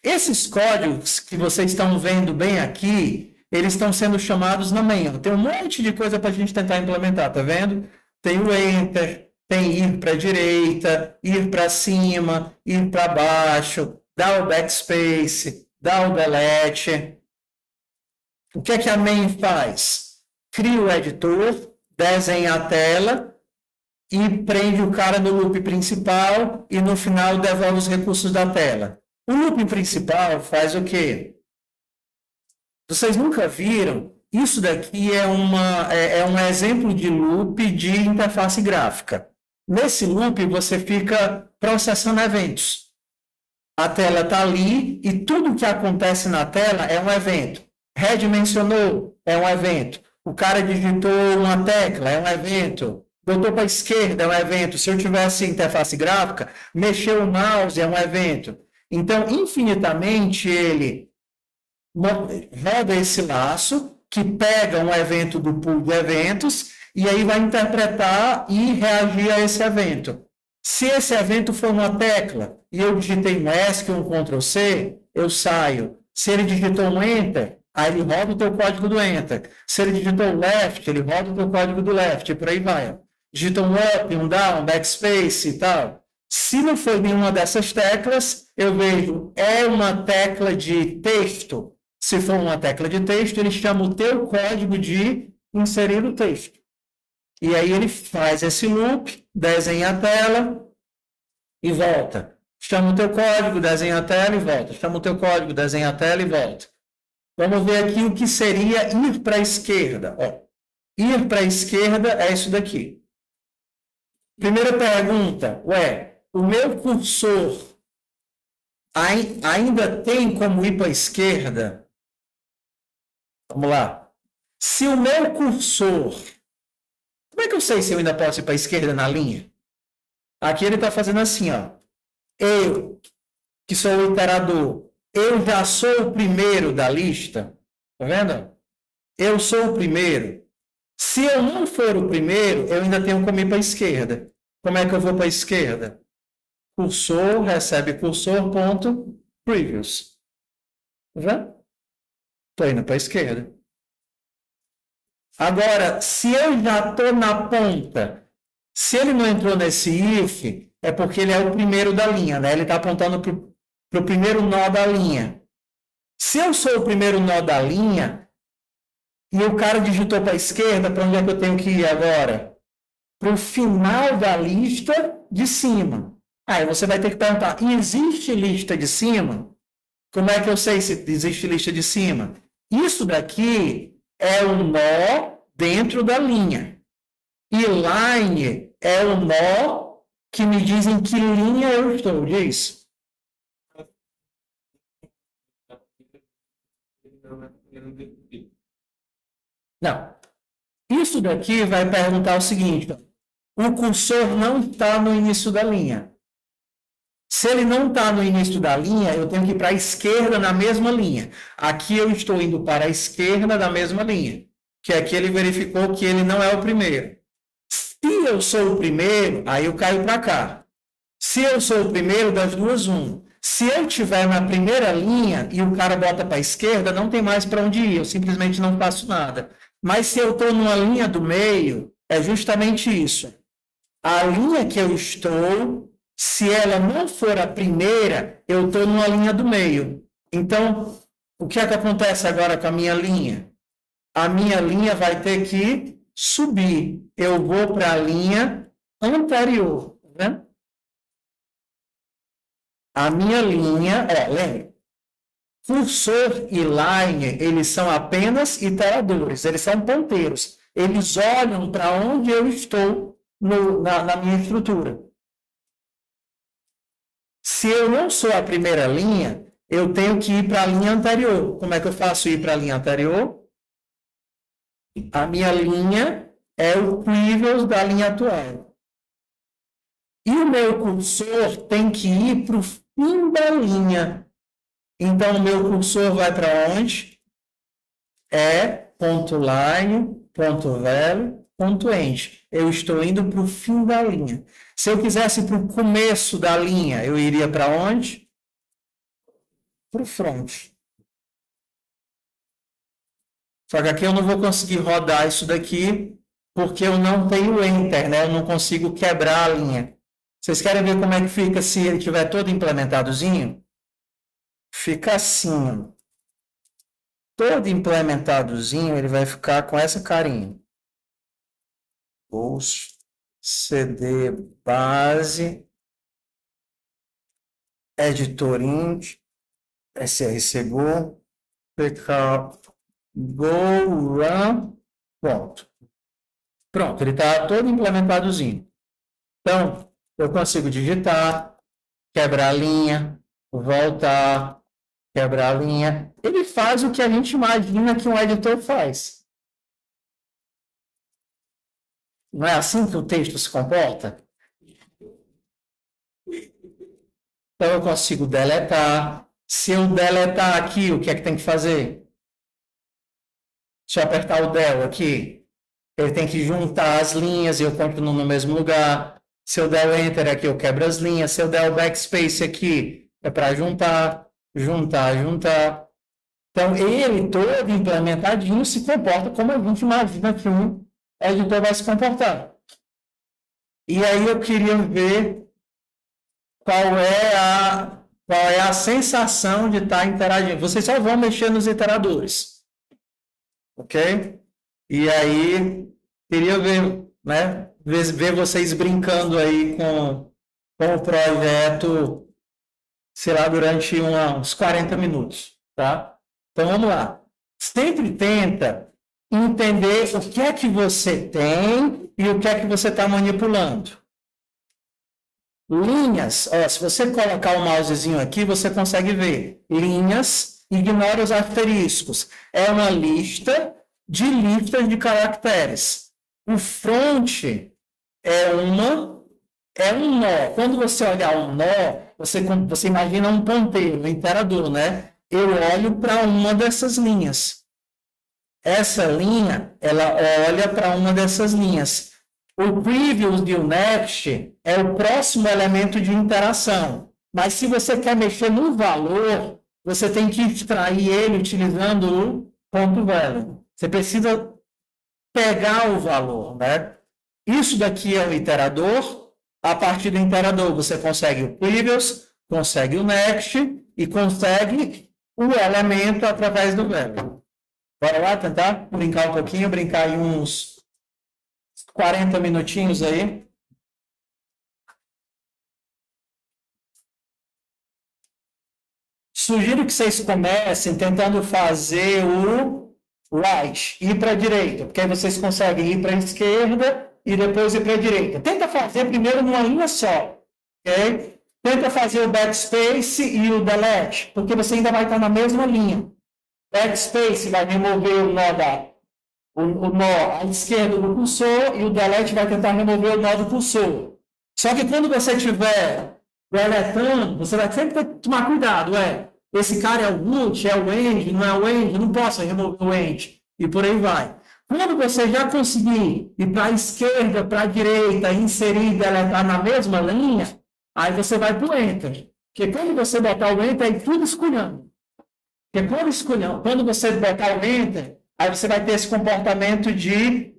Esses códigos que vocês estão vendo bem aqui, eles estão sendo chamados na main. Tem um monte de coisa para a gente tentar implementar, tá vendo? Tem o enter, tem ir para a direita, ir para cima, ir para baixo, dar o backspace, dar o delete. O que é que a main faz? Cria o editor, desenha a tela e prende o cara no loop principal e no final devolve os recursos da tela. O loop principal faz o quê? Vocês nunca viram? Isso daqui é um exemplo de loop de interface gráfica. Nesse loop, você fica processando eventos. A tela está ali e tudo que acontece na tela é um evento. Redimensionou, é um evento. O cara digitou uma tecla, é um evento. Botou para a esquerda, é um evento. Se eu tivesse interface gráfica, mexeu o mouse, é um evento. Então, infinitamente, ele roda esse laço, que pega um evento do pool de eventos, e aí vai interpretar e reagir a esse evento. Se esse evento for uma tecla, e eu digitei um ESC, um Ctrl+C, eu saio. Se ele digitou um Enter, aí ele roda o teu código do Enter. Se ele digitou Left, ele roda o teu código do Left, e por aí vai. Digita um Up, um Down, um Backspace e tal. Se não for nenhuma dessas teclas, eu vejo, é uma tecla de texto. Se for uma tecla de texto, ele chama o teu código de inserir o texto. E aí ele faz esse loop, desenha a tela e volta. Chama o teu código, desenha a tela e volta. Chama o teu código, desenha a tela e volta. Vamos ver aqui o que seria ir para a esquerda. Ó, ir para a esquerda é isso daqui. Primeira pergunta, o meu cursor ainda tem como ir para a esquerda? Vamos lá. Se o meu cursor... Como é que eu sei se eu ainda posso ir para a esquerda na linha? Aqui ele está fazendo assim, ó. Eu, que sou o iterador, eu já sou o primeiro da lista. Tá vendo? Eu sou o primeiro. Se eu não for o primeiro, eu ainda tenho como ir para a esquerda. Como é que eu vou para a esquerda? Cursor, recebe cursor.previous. Tá vendo? Estou indo para a esquerda. Agora, se eu já estou na ponta, se ele não entrou nesse if, é porque ele é o primeiro da linha, né? Ele está apontando para o primeiro nó da linha. Se eu sou o primeiro nó da linha, e o cara digitou para a esquerda, para onde é que eu tenho que ir agora? Para o final da lista de cima. Aí você vai ter que perguntar, existe lista de cima? Como é que eu sei se existe lista de cima? Isso daqui é um nó dentro da linha. E line é um nó que me diz em que linha eu estou. Diz. Não. Isso daqui vai perguntar o seguinte. O cursor não está no início da linha. Se ele não está no início da linha, eu tenho que ir para a esquerda na mesma linha. Aqui eu estou indo para a esquerda da mesma linha. Que aqui ele verificou que ele não é o primeiro. Se eu sou o primeiro, aí eu caio para cá. Se eu sou o primeiro, das duas, um. Se eu estiver na primeira linha e o cara bota para a esquerda, não tem mais para onde ir. Eu simplesmente não faço nada. Mas se eu estou numa linha do meio, é justamente isso. A linha que eu estou... Se ela não for a primeira, eu estou numa linha do meio. Então, o que é que acontece agora com a minha linha? A minha linha vai ter que subir. Eu vou para a linha anterior. Né? A minha linha, lembra? Cursor e line, eles são apenas iteradores, eles são ponteiros. Eles olham para onde eu estou na minha estrutura. Se eu não sou a primeira linha, eu tenho que ir para a linha anterior. Como é que eu faço ir para a linha anterior? A minha linha é o previous da linha atual. E o meu cursor tem que ir para o fim da linha. Então, o meu cursor vai para onde? Ponto line, ponto value, ponto end. Eu estou indo para o fim da linha. Se eu quisesse para o começo da linha, eu iria para onde? Para o front. Só que aqui eu não vou conseguir rodar isso daqui, porque eu não tenho enter, né? Eu não consigo quebrar a linha. Vocês querem ver como é que fica se ele estiver todo implementadozinho? Fica assim. Todo implementadozinho, ele vai ficar com essa carinha. Post, CD, base, editor int, src go, pk go, run, ponto. Pronto, ele está todo implementadozinho. Então, eu consigo digitar, quebrar a linha, voltar, quebrar a linha. Ele faz o que a gente imagina que um editor faz. Não é assim que o texto se comporta? Então, eu consigo deletar. Se eu deletar aqui, o que é que tem que fazer? Se eu apertar o del aqui, ele tem que juntar as linhas e eu continuo no mesmo lugar. Se eu der o enter aqui, eu quebro as linhas. Se eu der o backspace aqui, é para juntar, juntar, juntar. Então, ele todo implementadinho se comporta como a gente imagina que um editor vai se comportar. E aí eu queria ver qual é a sensação de estar interagindo. Vocês só vão mexer nos iteradores. Ok? E aí, queria ver, né? Ver vocês brincando aí com o projeto, sei lá, durante uns 40 minutos, tá? Então, vamos lá. Sempre tenta entender o que é que você tem e o que é que você está manipulando. Linhas, ó, se você colocar o mousezinho aqui, você consegue ver. Linhas, ignora os asteriscos. É uma lista de listas de caracteres. O front é um nó. Quando você olhar um nó, você imagina um ponteiro, um iterador, né? Eu olho para uma dessas linhas. Essa linha, ela olha para uma dessas linhas. O previous e o next é o próximo elemento de interação. Mas se você quer mexer no valor, você tem que extrair ele utilizando o ponto value. Você precisa pegar o valor, né? Isso daqui é o iterador. A partir do iterador, você consegue o previous, consegue o next e consegue o elemento através do value. Bora lá tentar brincar um pouquinho, brincar em uns 40 minutinhos aí. Sugiro que vocês comecem tentando fazer o right, ir para a direita, porque aí vocês conseguem ir para a esquerda e depois ir para a direita. Tenta fazer primeiro numa linha só, ok? Tenta fazer o backspace e o delete, porque você ainda vai estar na mesma linha. Backspace vai remover o nó à esquerda do cursor e o delete vai tentar remover o nó do cursor. Só que quando você estiver deletando, você vai sempre ter que tomar cuidado. Esse cara é o root, é o end, não é o end, não posso remover o end. E por aí vai. Quando você já conseguir ir para a esquerda, para a direita, inserir e deletar na mesma linha, aí você vai para o enter. Porque quando você botar o enter, aí tudo escolhendo. Porque quando você botar o enter, aí você vai ter esse comportamento de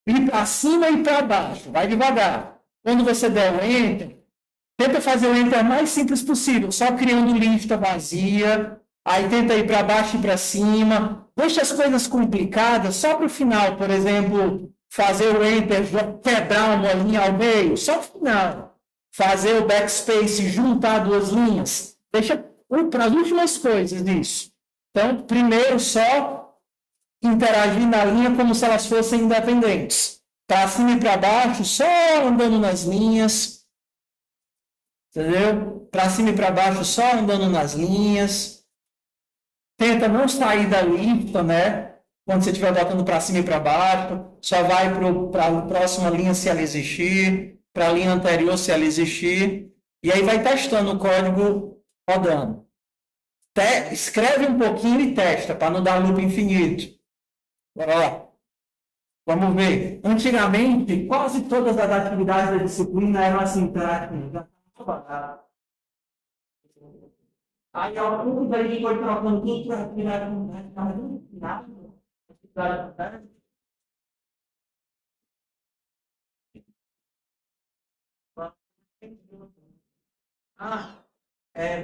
ir para cima e para baixo. Vai devagar. Quando você der o enter, tenta fazer o enter mais simples possível, só criando lista vazia. Aí tenta ir para baixo e para cima. Deixa as coisas complicadas só para o final. Por exemplo, fazer o enter, quebrar uma linha ao meio, só para o final. Fazer o backspace, juntar duas linhas. Deixa para as últimas coisas isso. Então, primeiro só interagir na linha como se elas fossem independentes. Para cima e para baixo, só andando nas linhas. Entendeu? Para cima e para baixo, só andando nas linhas. Tenta não sair da lista, né? Quando você estiver botando para cima e para baixo, só vai para a próxima linha se ela existir, para a linha anterior se ela existir. E aí vai testando o código rodando. Escreve um pouquinho e testa, para não dar loop infinito. Bora lá. Vamos ver. Antigamente, quase todas as atividades da disciplina eram assim, interativas. Aí, ao longo da gente foi trocando tudo para atividade comunidade, mas no final, atividade comunidade.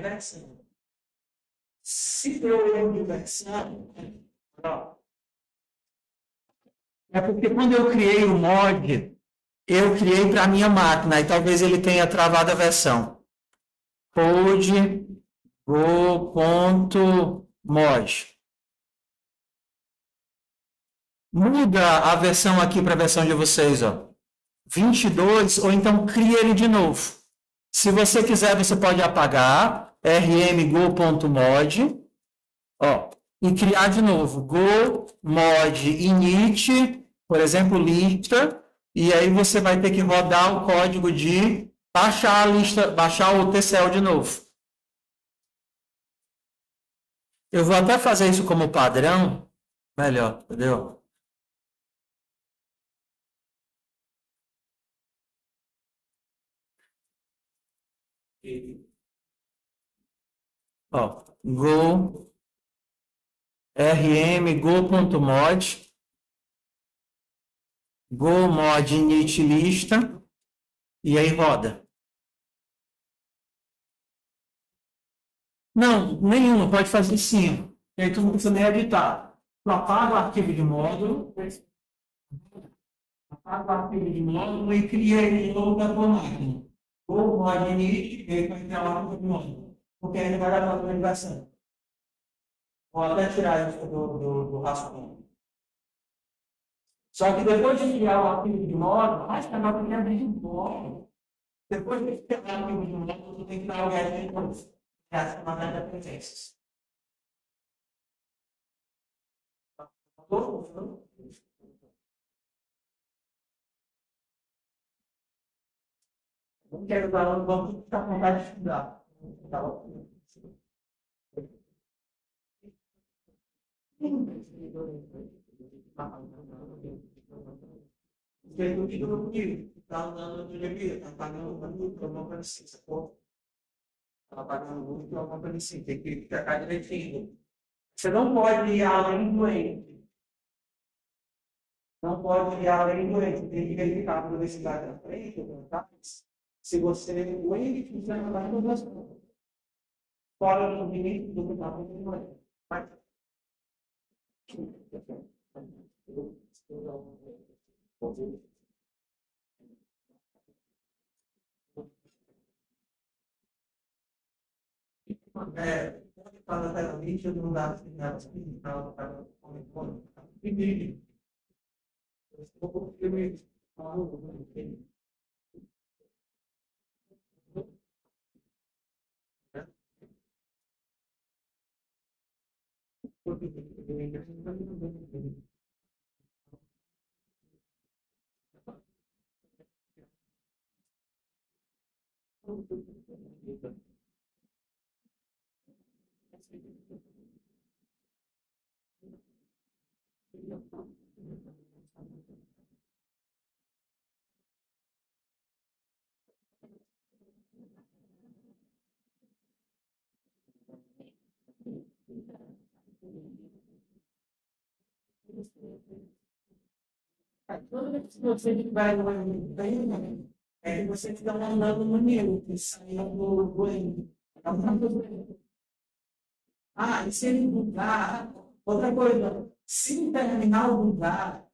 Versão. Se deu erro de versão, é porque quando eu criei o mod, eu criei para a minha máquina, e talvez ele tenha travado a versão. Code go.mod. Muda a versão aqui para a versão de vocês, ó. 22, ou então cria ele de novo. Se você quiser, você pode apagar rmgo.mod, ó, e criar de novo go mod init, por exemplo, lista, e aí você vai ter que rodar o código de baixar a lista, baixar o TCL de novo. Eu vou até fazer isso como padrão, melhor, entendeu? Ó, go go.mod go mod init lista e aí roda. Não, nenhuma, pode fazer sim. E aí tu não precisa nem editar. Tu apaga o arquivo de módulo, e cria ele de novo na tua máquina. Go mod init, e aí vai criar o arquivo de módulo. Porque aí não vai dar para a ligação. Vou até tirar isso do rascunho. Só que depois de criar o arquivo de módulo, mais que agora tem que abrir de módulo. Depois de criar o arquivo de módulo, tu tem que dar o get de novo. Essa é uma das dependências. Não quero dar um banco que está com vontade de estudar. Você continua comigo, está andando no dia a dia, está pagando muito, alguma coisa assim, sacou? Está pagando muito, alguma coisa assim, tem que ficar direitinho. Você não pode ir além do ente. Não pode ir além do ente, tem que verificar a universidade da frente, se você, o ente fizer uma informação. Fora do limite do que está acontecendo. Para a mídia não dá para espiritual para o primeiro. Toda vez que você vai no treino, é que você fica andando no nível, que saiu do banho. Ah, e se ele mudar, outra coisa, se terminar o lugar,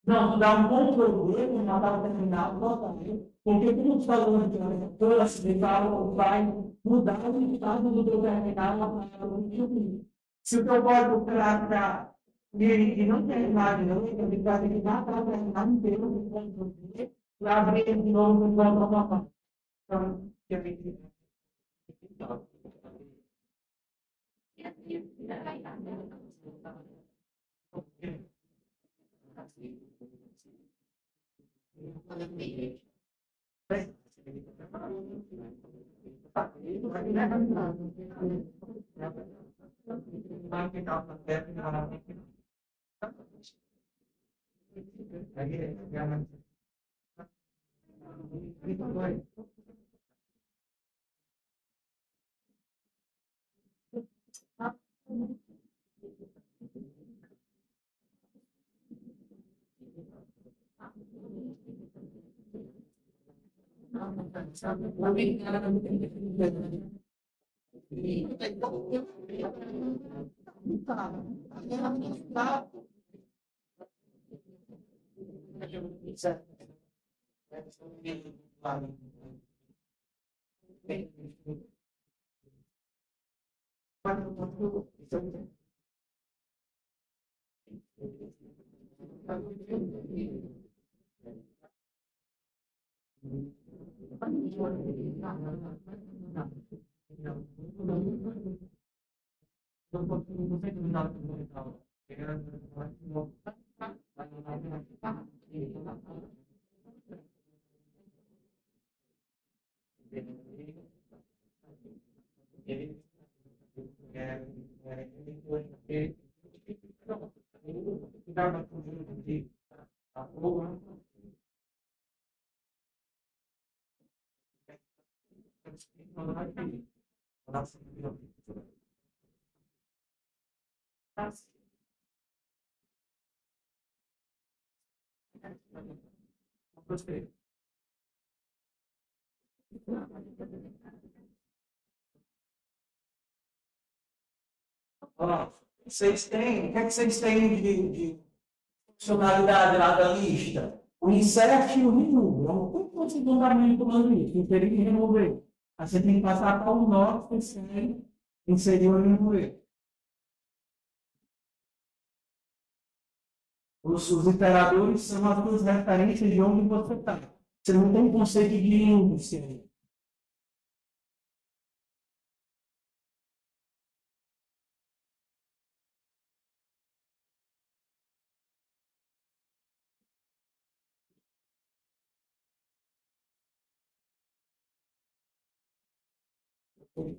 não, dá um bom problema, matar o terminal, porque como o falou de leitor acidental vai mudar o estado do teu terminal na palavra do filme. Se o teu código para E não tem nada, não tem nada que dá para lá inteiro para abrir de novo o blá. Então, eu me Vocês têm, o que é que vocês têm de funcionalidade lá da lista? O insert e o remove. É um pouco de fundamento do comando isso. Inserir e remover. Aí você tem que passar para o nó que você inserir ou remover. Os iteradores são as duas referências de onde você está. Você não tem conceito de índice aí.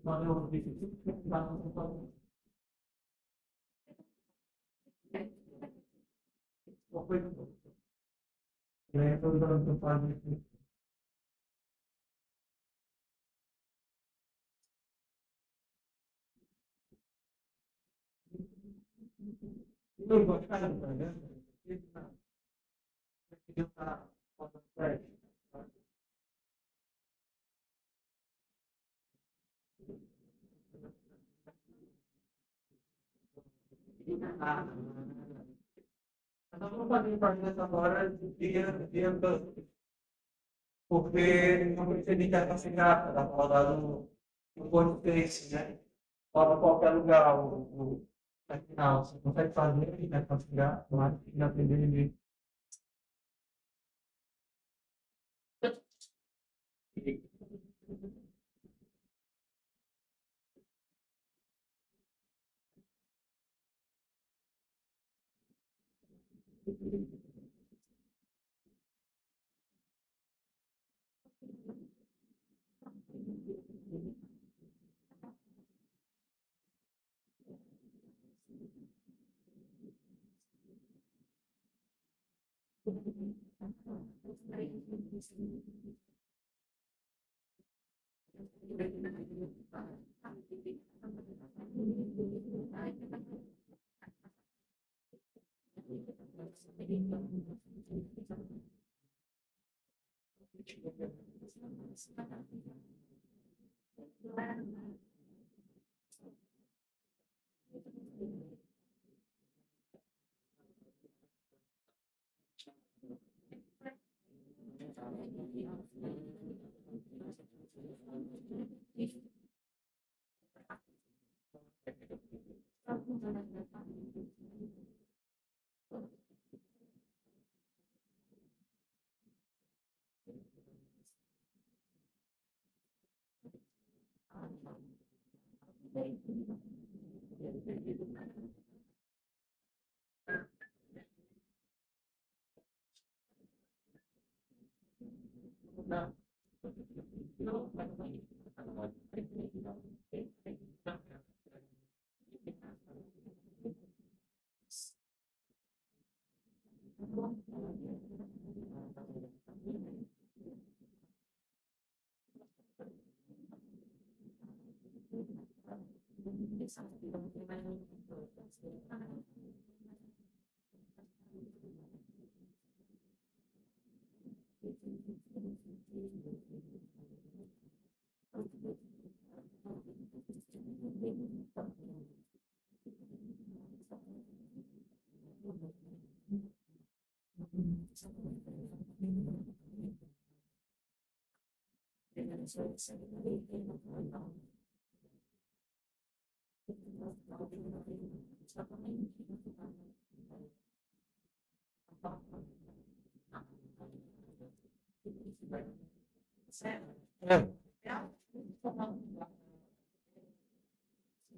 Quando eu vi tudo que estava no foi e aí eu estou fazendo eu vou ficar no programa, eu tá nós vamos fazer um projeto agora via porque não percebi que a classificada da rodada no Português, né? Pode qualquer lugar, final, você consegue fazer, né? Classificar, mas tem que aprender de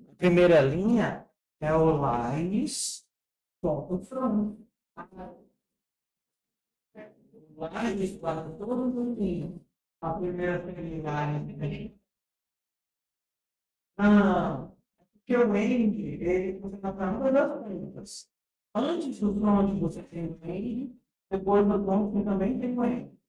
A primeira linha é o lines, ponto front. Lines guarda todo mundo. A primeira linha. Não, porque o end, ele, você está falando das pontas. Antes do front você tem o end, depois do front você também tem o end.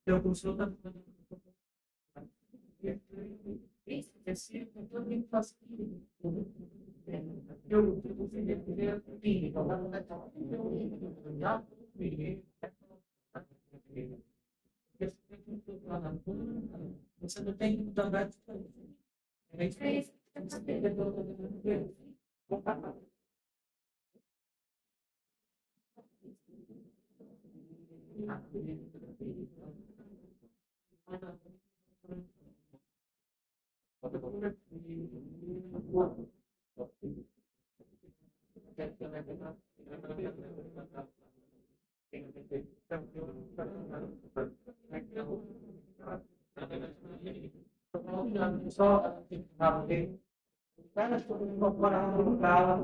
Eu consulta. Você não tem que mudar. Só incorporar no lugar.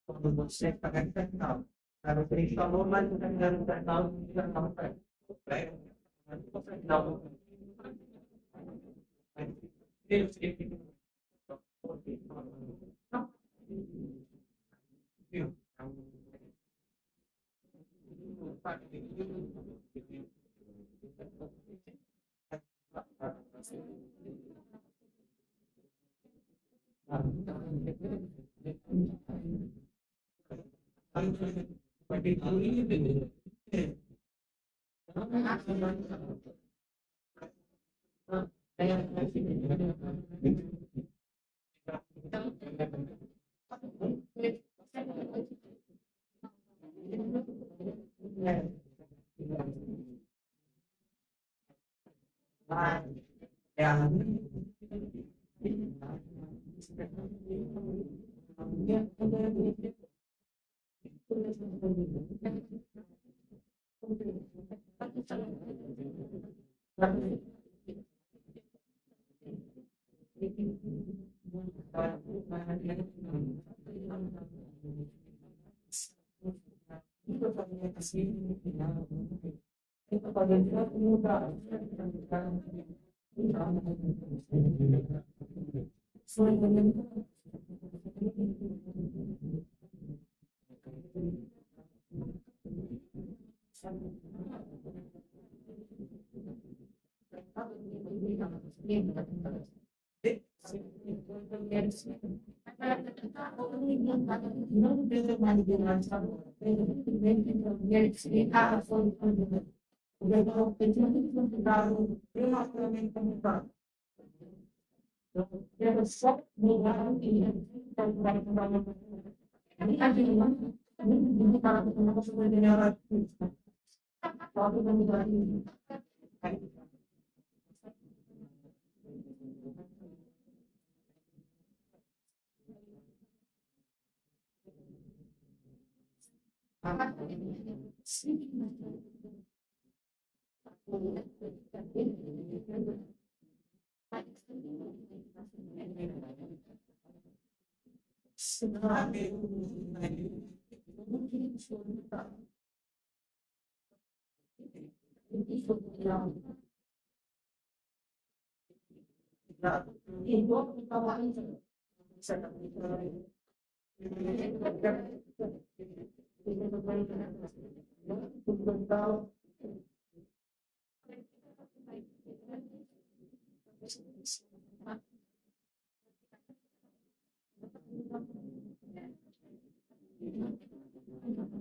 Quando você está infectado. A gente falou, mas não está infectado, já não está.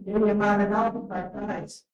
Ele é mais legal para trás.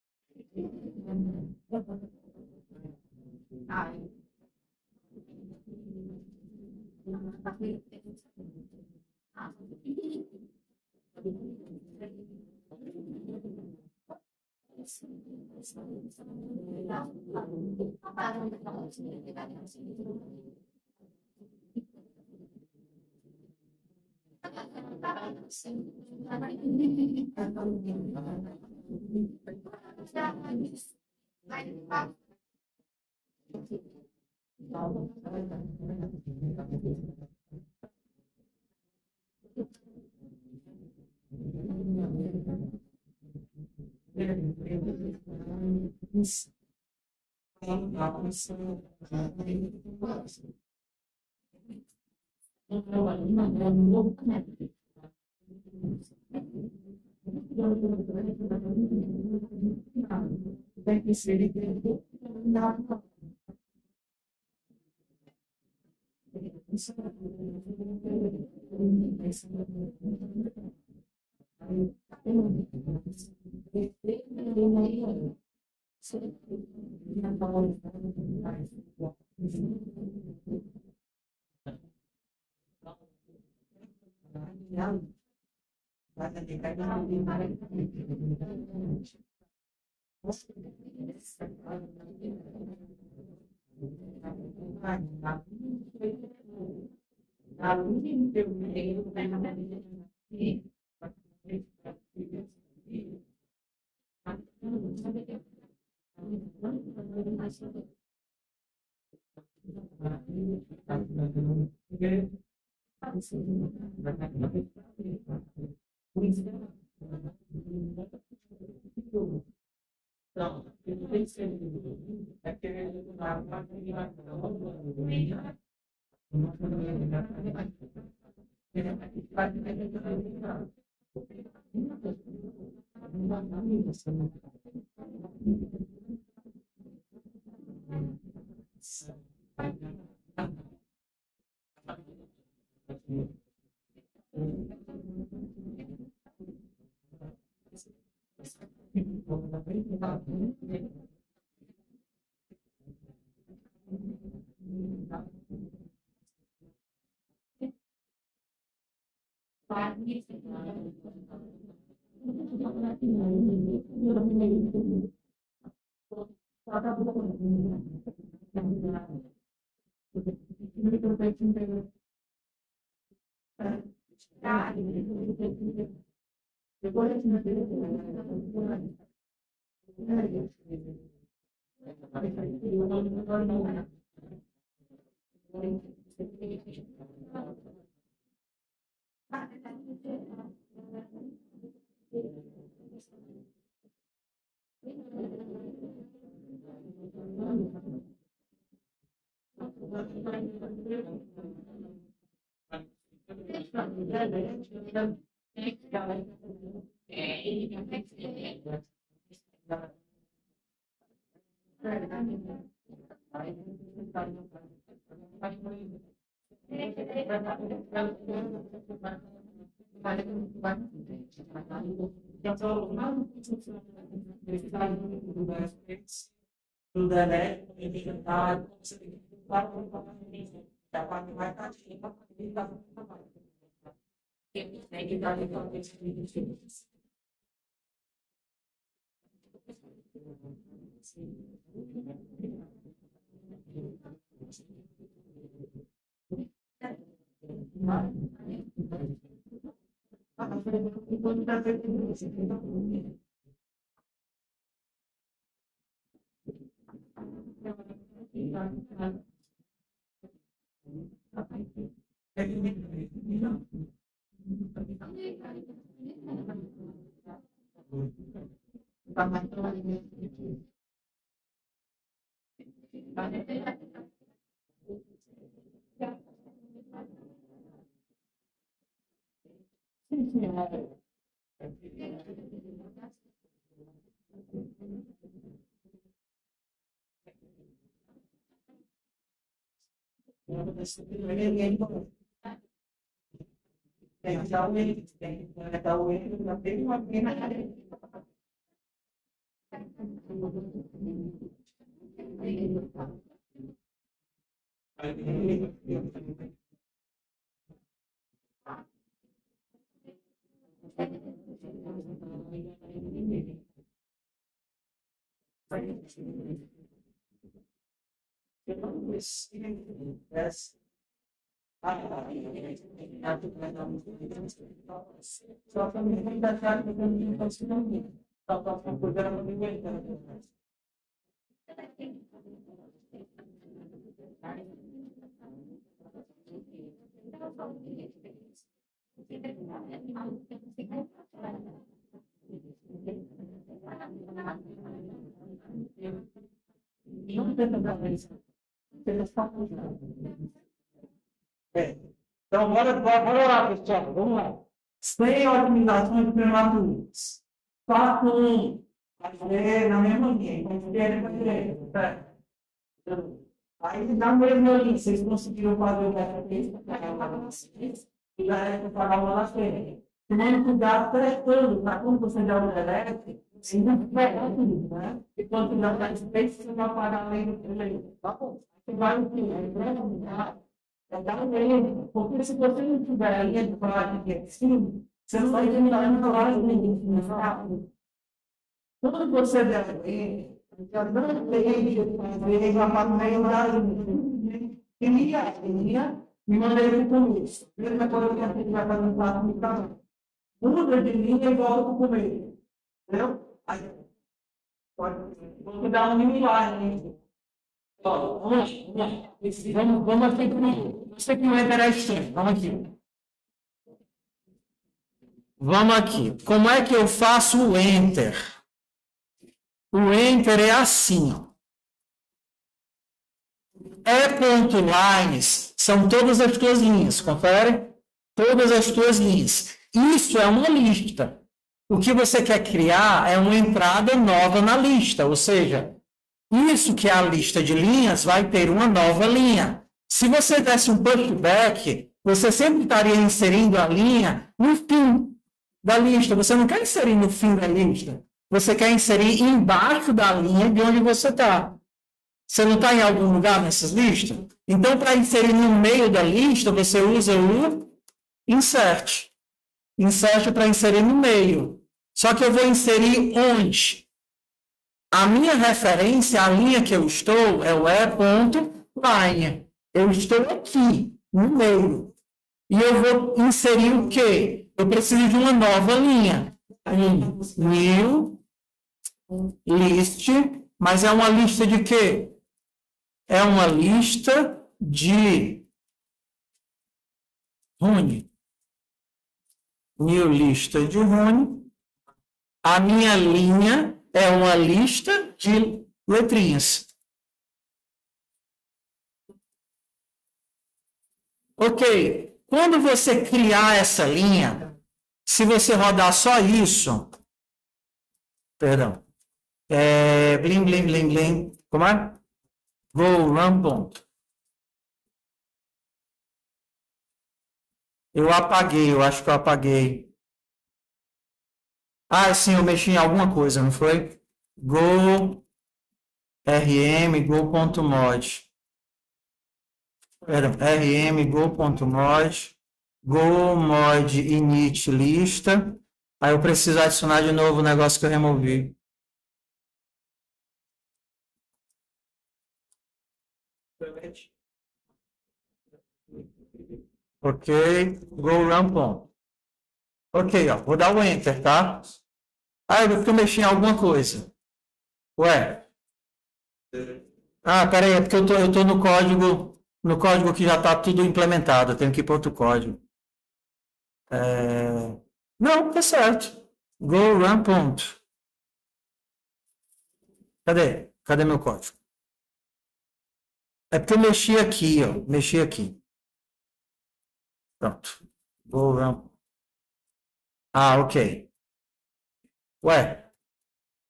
Só também tem que achar que não posso não. Só para poder não então, bora lá, pessoal. Vamos lá. Sem otimizações prematuras. Faço um. Fazer na mesma linha. Com esquerda para direita. Aí, na mesma linha, vocês conseguiram fazer o beta-texto e já é para pagar uma das frente. Tomando cuidado, testando, para quando você der o elétrico, ainda vai tudo, né? E quando você já está espaço, você vai pagar além do primeiro. Tá bom? Você vai o quê? É dar um erro, porque se você não tiver a linha de base de assim, você não vai terminar na hora de ninguém, sabe? Quando você der o erro, já não tem de fazer a meio da linha, me mandei para o começo. Mesma coisa que a gente vai fazer no prato de casa. Muda de linha e volta para o começo. Entendeu? Aí, vou dar um mini-line, hein? Vamos aqui para você que não é estranho. Vamos aqui. Vamos aqui. Como é que eu faço o Enter? O Enter é assim. E.lines são todas as tuas linhas. Confere? Todas as tuas linhas. Isso é uma lista. O que você quer criar é uma entrada nova na lista. Ou seja, isso que é a lista de linhas vai ter uma nova linha. Se você desse um pushback, você sempre estaria inserindo a linha no fim da lista. Você não quer inserir no fim da lista. Você quer inserir embaixo da linha de onde você está. Você não está em algum lugar nessas listas? Então, para inserir no meio da lista, você usa o insert. Insert para inserir no meio. Só que eu vou inserir onde? A minha referência, a linha que eu estou, é o e.line. Eu estou aqui, no meio. E eu vou inserir o quê? Eu preciso de uma nova linha. New list, mas é uma lista de quê? É uma lista de Rune. New lista de Rune. A minha linha é uma lista de letrinhas. Ok. Quando você criar essa linha, se você rodar só isso, perdão, blim, blim, blim, blim, como é? Go, run, ponto. Eu apaguei, eu acho que eu apaguei. Ah, sim, eu mexi em alguma coisa, não foi? Go, rm, go.mod. rm, go.mod. Go, mod, init, lista. Aí eu preciso adicionar de novo o negócio que eu removi. Ok, go run ponto. Ok, ó, vou dar o enter, tá? Ah, eu mexi em alguma coisa. Ué? Ah, peraí, é porque eu tô no código que já está tudo implementado. Eu tenho que ir para outro código. Não, tá certo. Go run ponto. Cadê? Cadê meu código? É porque eu mexi aqui, ó. Mexi aqui. Pronto. Go run. Ah, ok. Ué,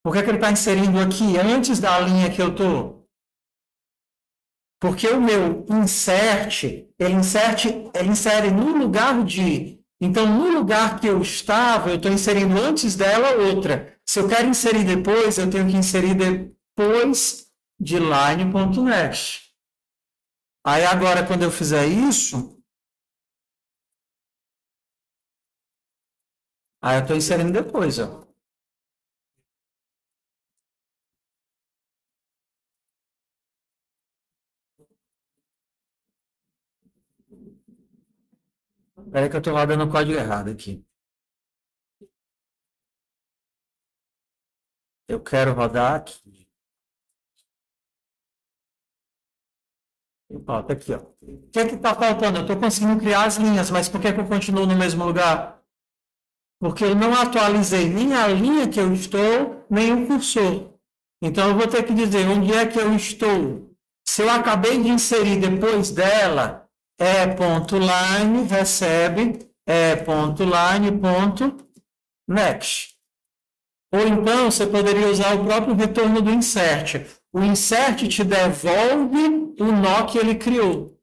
por que ele está inserindo aqui antes da linha que eu estou? Porque o meu insert, ele insere no lugar de. Então, no lugar que eu estava, eu estou inserindo antes dela outra. Se eu quero inserir depois, eu tenho que inserir depois de line.next. Aí agora, quando eu fizer isso, aí eu estou inserindo depois, ó. Espera que eu estou rodando o código errado aqui. Eu quero rodar aqui. Ó, tá aqui, ó. O que é que está faltando? Eu estou conseguindo criar as linhas, mas por que que eu continuo no mesmo lugar? Porque eu não atualizei nem a linha que eu estou, nem o cursor. Então, eu vou ter que dizer onde é que eu estou. Se eu acabei de inserir depois dela, e.line recebe e.line.next. Ou então, você poderia usar o próprio retorno do insert. O insert te devolve o nó que ele criou.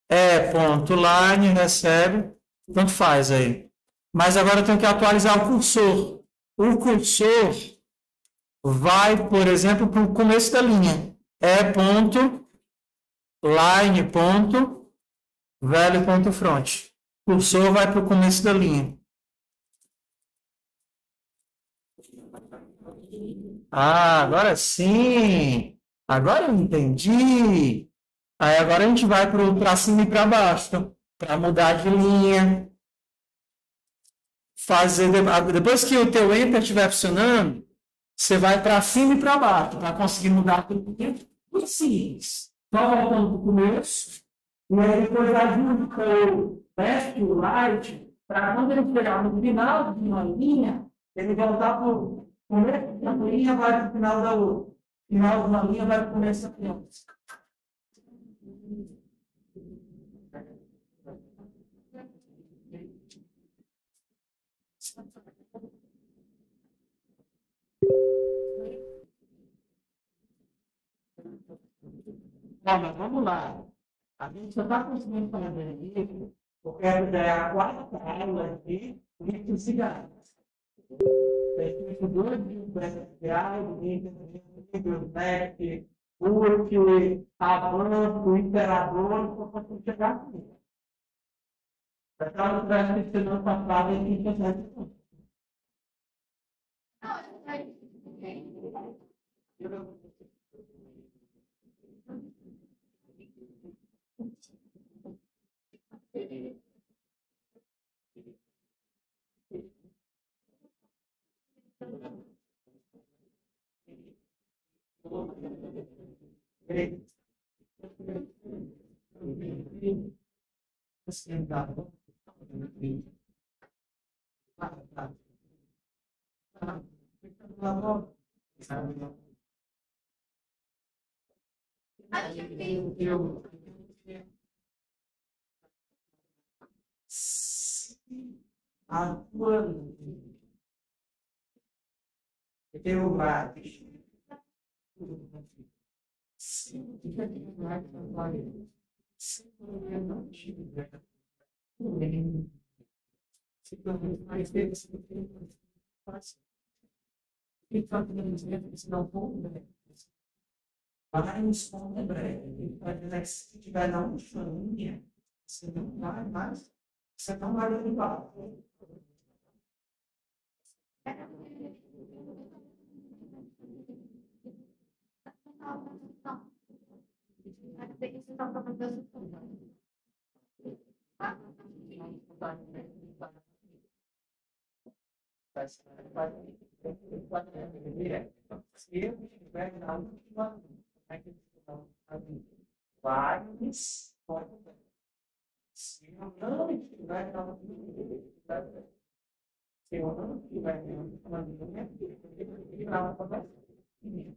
E.line recebe, tanto faz aí. Mas agora eu tenho que atualizar o cursor. O cursor vai, por exemplo, para o começo da linha. E.line.value.front. O cursor vai para o começo da linha. Ah, agora sim! Agora eu entendi. Aí agora a gente vai para cima e para baixo, para mudar de linha. Depois que o teu Enter estiver funcionando, você vai para cima e para baixo, para conseguir mudar tudo dentro. Muito simples. Só voltando para o começo. E aí depois ajuda o left e o right, para quando ele chegar no final de uma linha, ele voltar para o começo de uma linha, vai para o final da outra. Final de uma linha, vai para o começo da outra. Não, mas vamos lá. A gente só está conseguindo fazer isso porque já é a quarta aula de litro cigarros. Tem dois presenciais, nível NEC, URC, Avanço, Imperador, para conseguir chegar aqui. Aquela tivesse que ser não passada em internet. Eu acho. Mas, como é breve, se tiver na última linha, você não vai mais, você não vai levar. Se eu estiver na última vários podem. Se eu não estiver na última, se eu não estiver na última linha, eu vou virar para você.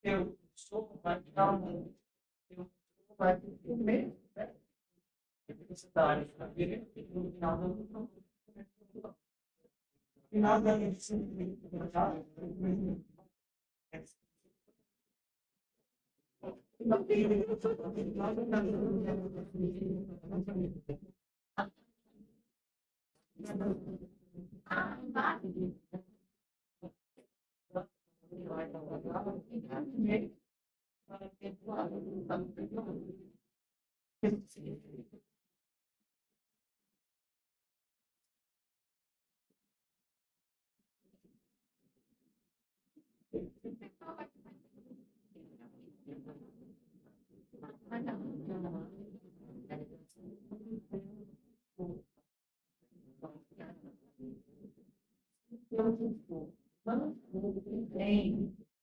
Eu sou vai dar um eu vai comer, né? Você está no final do final da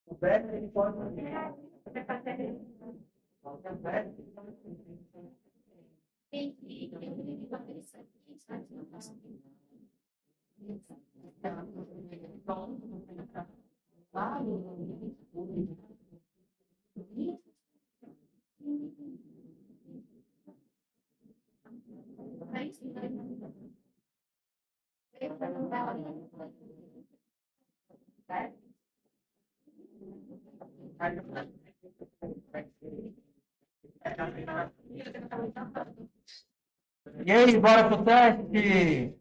O Beto ele pode E aí, bora pro teste?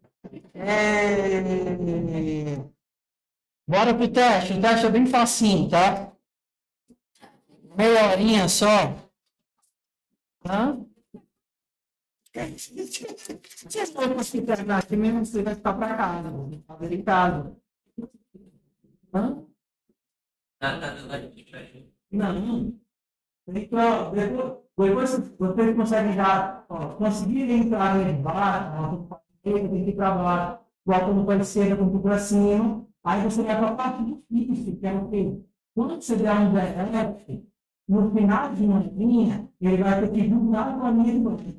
Bora pro teste. O teste é bem facinho, tá? Meia horinha só. Hã? Se for conseguir terminar aqui mesmo, você vai ficar para casa. Fazer em casa. Hã? Não. Então, depois vocês conseguem já conseguir entrar embaixo, tem que ir para baixo, voltando para a esquerda, para cima. Aí você vai para a parte difícil, que é o quê? Quando você der um DF, no final de uma linha, ele vai ter que juntar com a linha de baixo.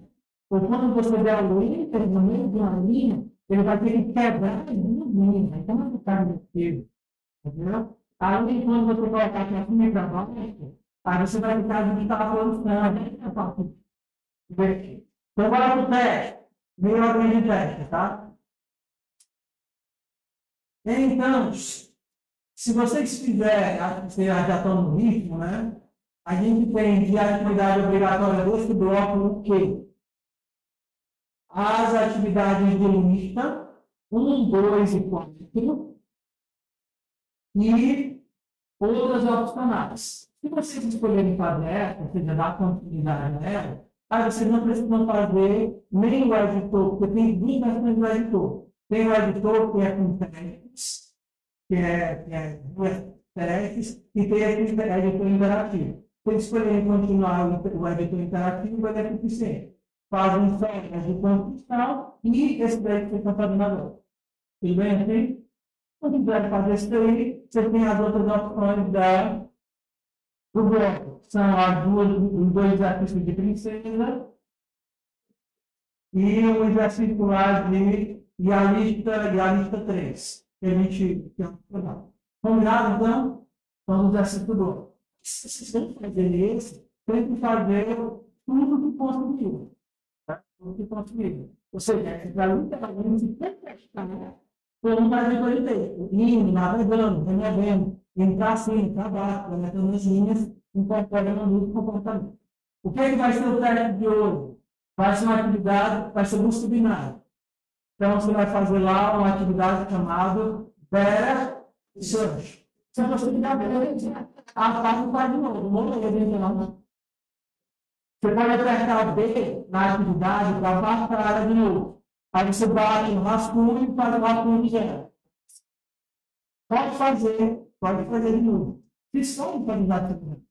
Ou quando você der o enter no meio de uma linha, ele vai ter que quebrar as duas linhas. Então, não ficar difícil. Entendeu? Aí, quando você colocar para cima e para baixo, aí você vai ficar de a posição. Então, bora para o teste. Meia horinha de teste, tá? Então, se vocês fizerem, vocês já estão no ritmo, né? A gente tem de atividade obrigatória desse bloco o quê? As atividades de lista, 1, 2 e 4, e outras opcionais. Se vocês escolherem fazer essa, ou seja, dar continuidade a ela, aí vocês não precisam fazer nem o editor, porque tem duas versões do editor. Tem o editor que é com testes, que é duas testes, e tem esse editor interativo. Se vocês escolherem continuar o editor interativo, ele é suficiente. Fazem só de construção e esse daí que vocês estão fazendo agora. Tudo bem assim? Se quiser fazer isso daí, você tem as outras opções do bloco. São os dois exercícios de princesa e o exercício lá e a lista 3. Que a gente tem combinado, então? Então, o exercício do bloco. Se vocês vão fazer esse, tem que fazer tudo que conseguiu. Que conseguiu. Ou seja, para literalmente testar como fazer coisa de texto. Indo, navegando, removendo, entrar assim, entrar baixo, aumentando as linhas, incorporando o comportamento. O que é que vai ser o teste de hoje? Vai ser uma atividade, vai ser muito binário. Então, você vai fazer lá uma atividade chamada Better Search. Se você quiser ver, a parte faz de novo. Então, você pode apertar B na atividade para baixar a área de novo. Aí você bate no rascunho e faz o rascunho de zero. Pode fazer de novo. Se só não pode dar tudo.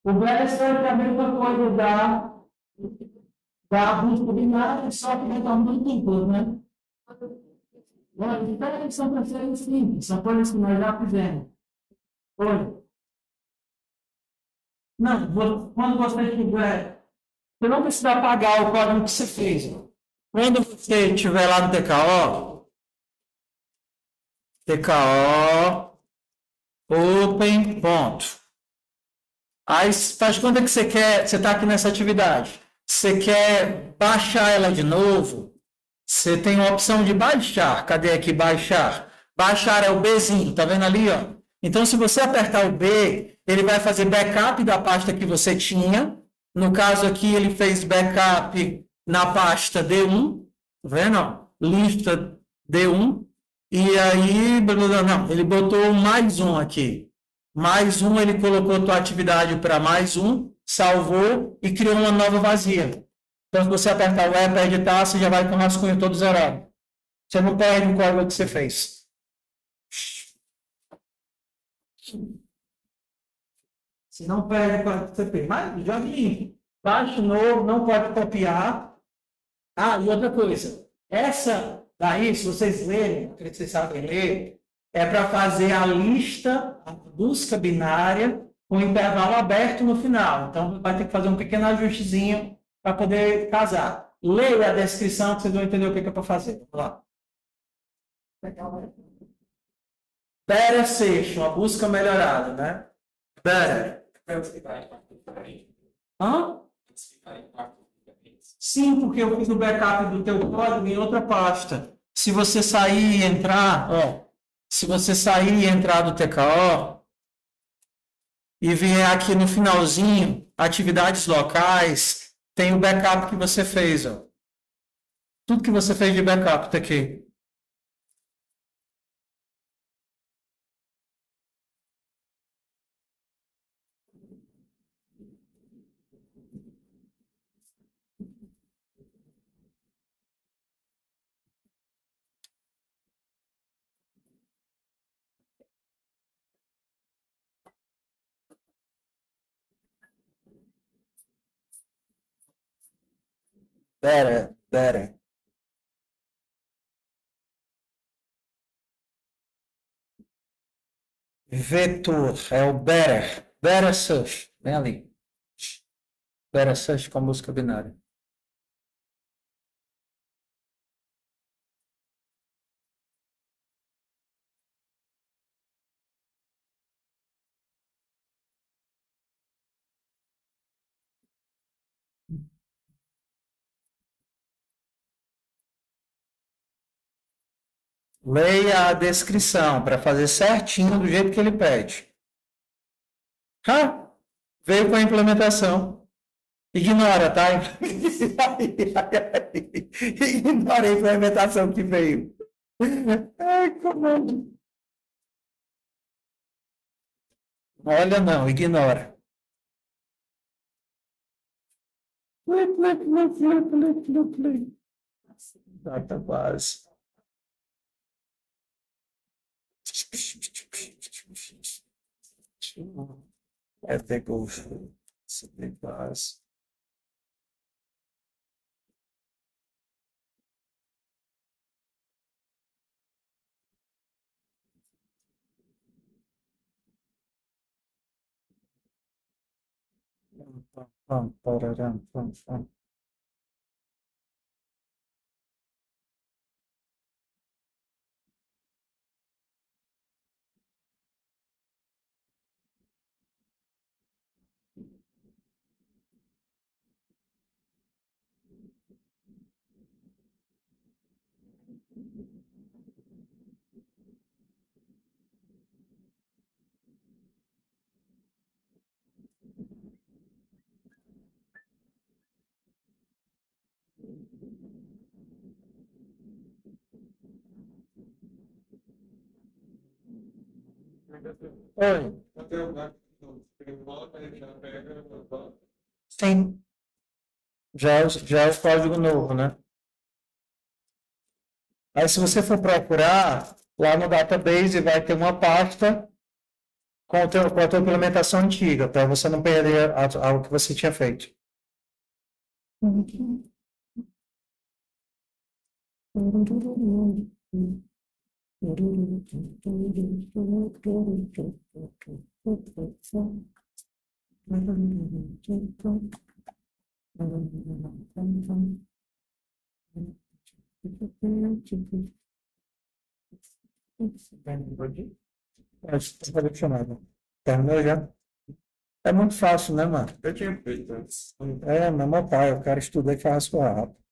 O BSC é a mesma coisa da busca binária, só que retorna muito duplo, né? Olha, então são processos simples, são coisas que nós já fizemos. Olha. Não, quando você tiver. Você não precisa apagar o código que você fez. Quando você estiver lá no TKO, open, ponto. Aí faz conta que você quer, você está aqui nessa atividade. Você quer baixar ela de novo? Você tem a opção de baixar. Cadê aqui baixar? Baixar é o Bzinho, tá vendo ali, ó? Então, se você apertar o B, ele vai fazer backup da pasta que você tinha. No caso aqui, ele fez backup na pasta D1, tá vendo? Lista D1. E aí, não, ele botou mais um aqui. Mais um, ele colocou a tua atividade para mais um, salvou e criou uma nova vazia. Então, se você apertar o E para editar, você já vai com o rascunho todo zerado. Você não perde o código que você fez. Se não perde quando você fez. Mas joga limpo. Baixa novo, não pode copiar. Ah, e outra coisa. Essa daí, se vocês lerem, acredito que vocês sabem ler, é para fazer a lista, a busca binária, com intervalo aberto no final. Então, vai ter que fazer um pequeno ajustezinho para poder casar. Leia a descrição que vocês vão entender o que é para fazer. Vamos lá. Better Session, a busca melhorada, né? Better. Hã? Sim, porque eu fiz o backup do teu código em outra pasta. Se você sair e entrar, se você sair e entrar do TKO e vier aqui no finalzinho, atividades locais, tem o backup que você fez, ó. Tudo que você fez de backup tá aqui. Better. Vetor, é o Better. Better Search. Vem ali. Better Search com busca binária. Leia a descrição para fazer certinho do jeito que ele pede. Veio com a implementação. Ignora, tá? Ignora a implementação que veio. Ai, como... Olha, não, ignora. Data base. É pegou CD base. Oi. Sim. Já é o código novo, né? Aí, se você for procurar, lá no database vai ter uma pasta com a tua implementação antiga, para você não perder algo que você tinha feito. Terminou já? É muito fácil, né, mano? Eu tinha feito antes. É, meu pai, o cara estuda e faz rápido.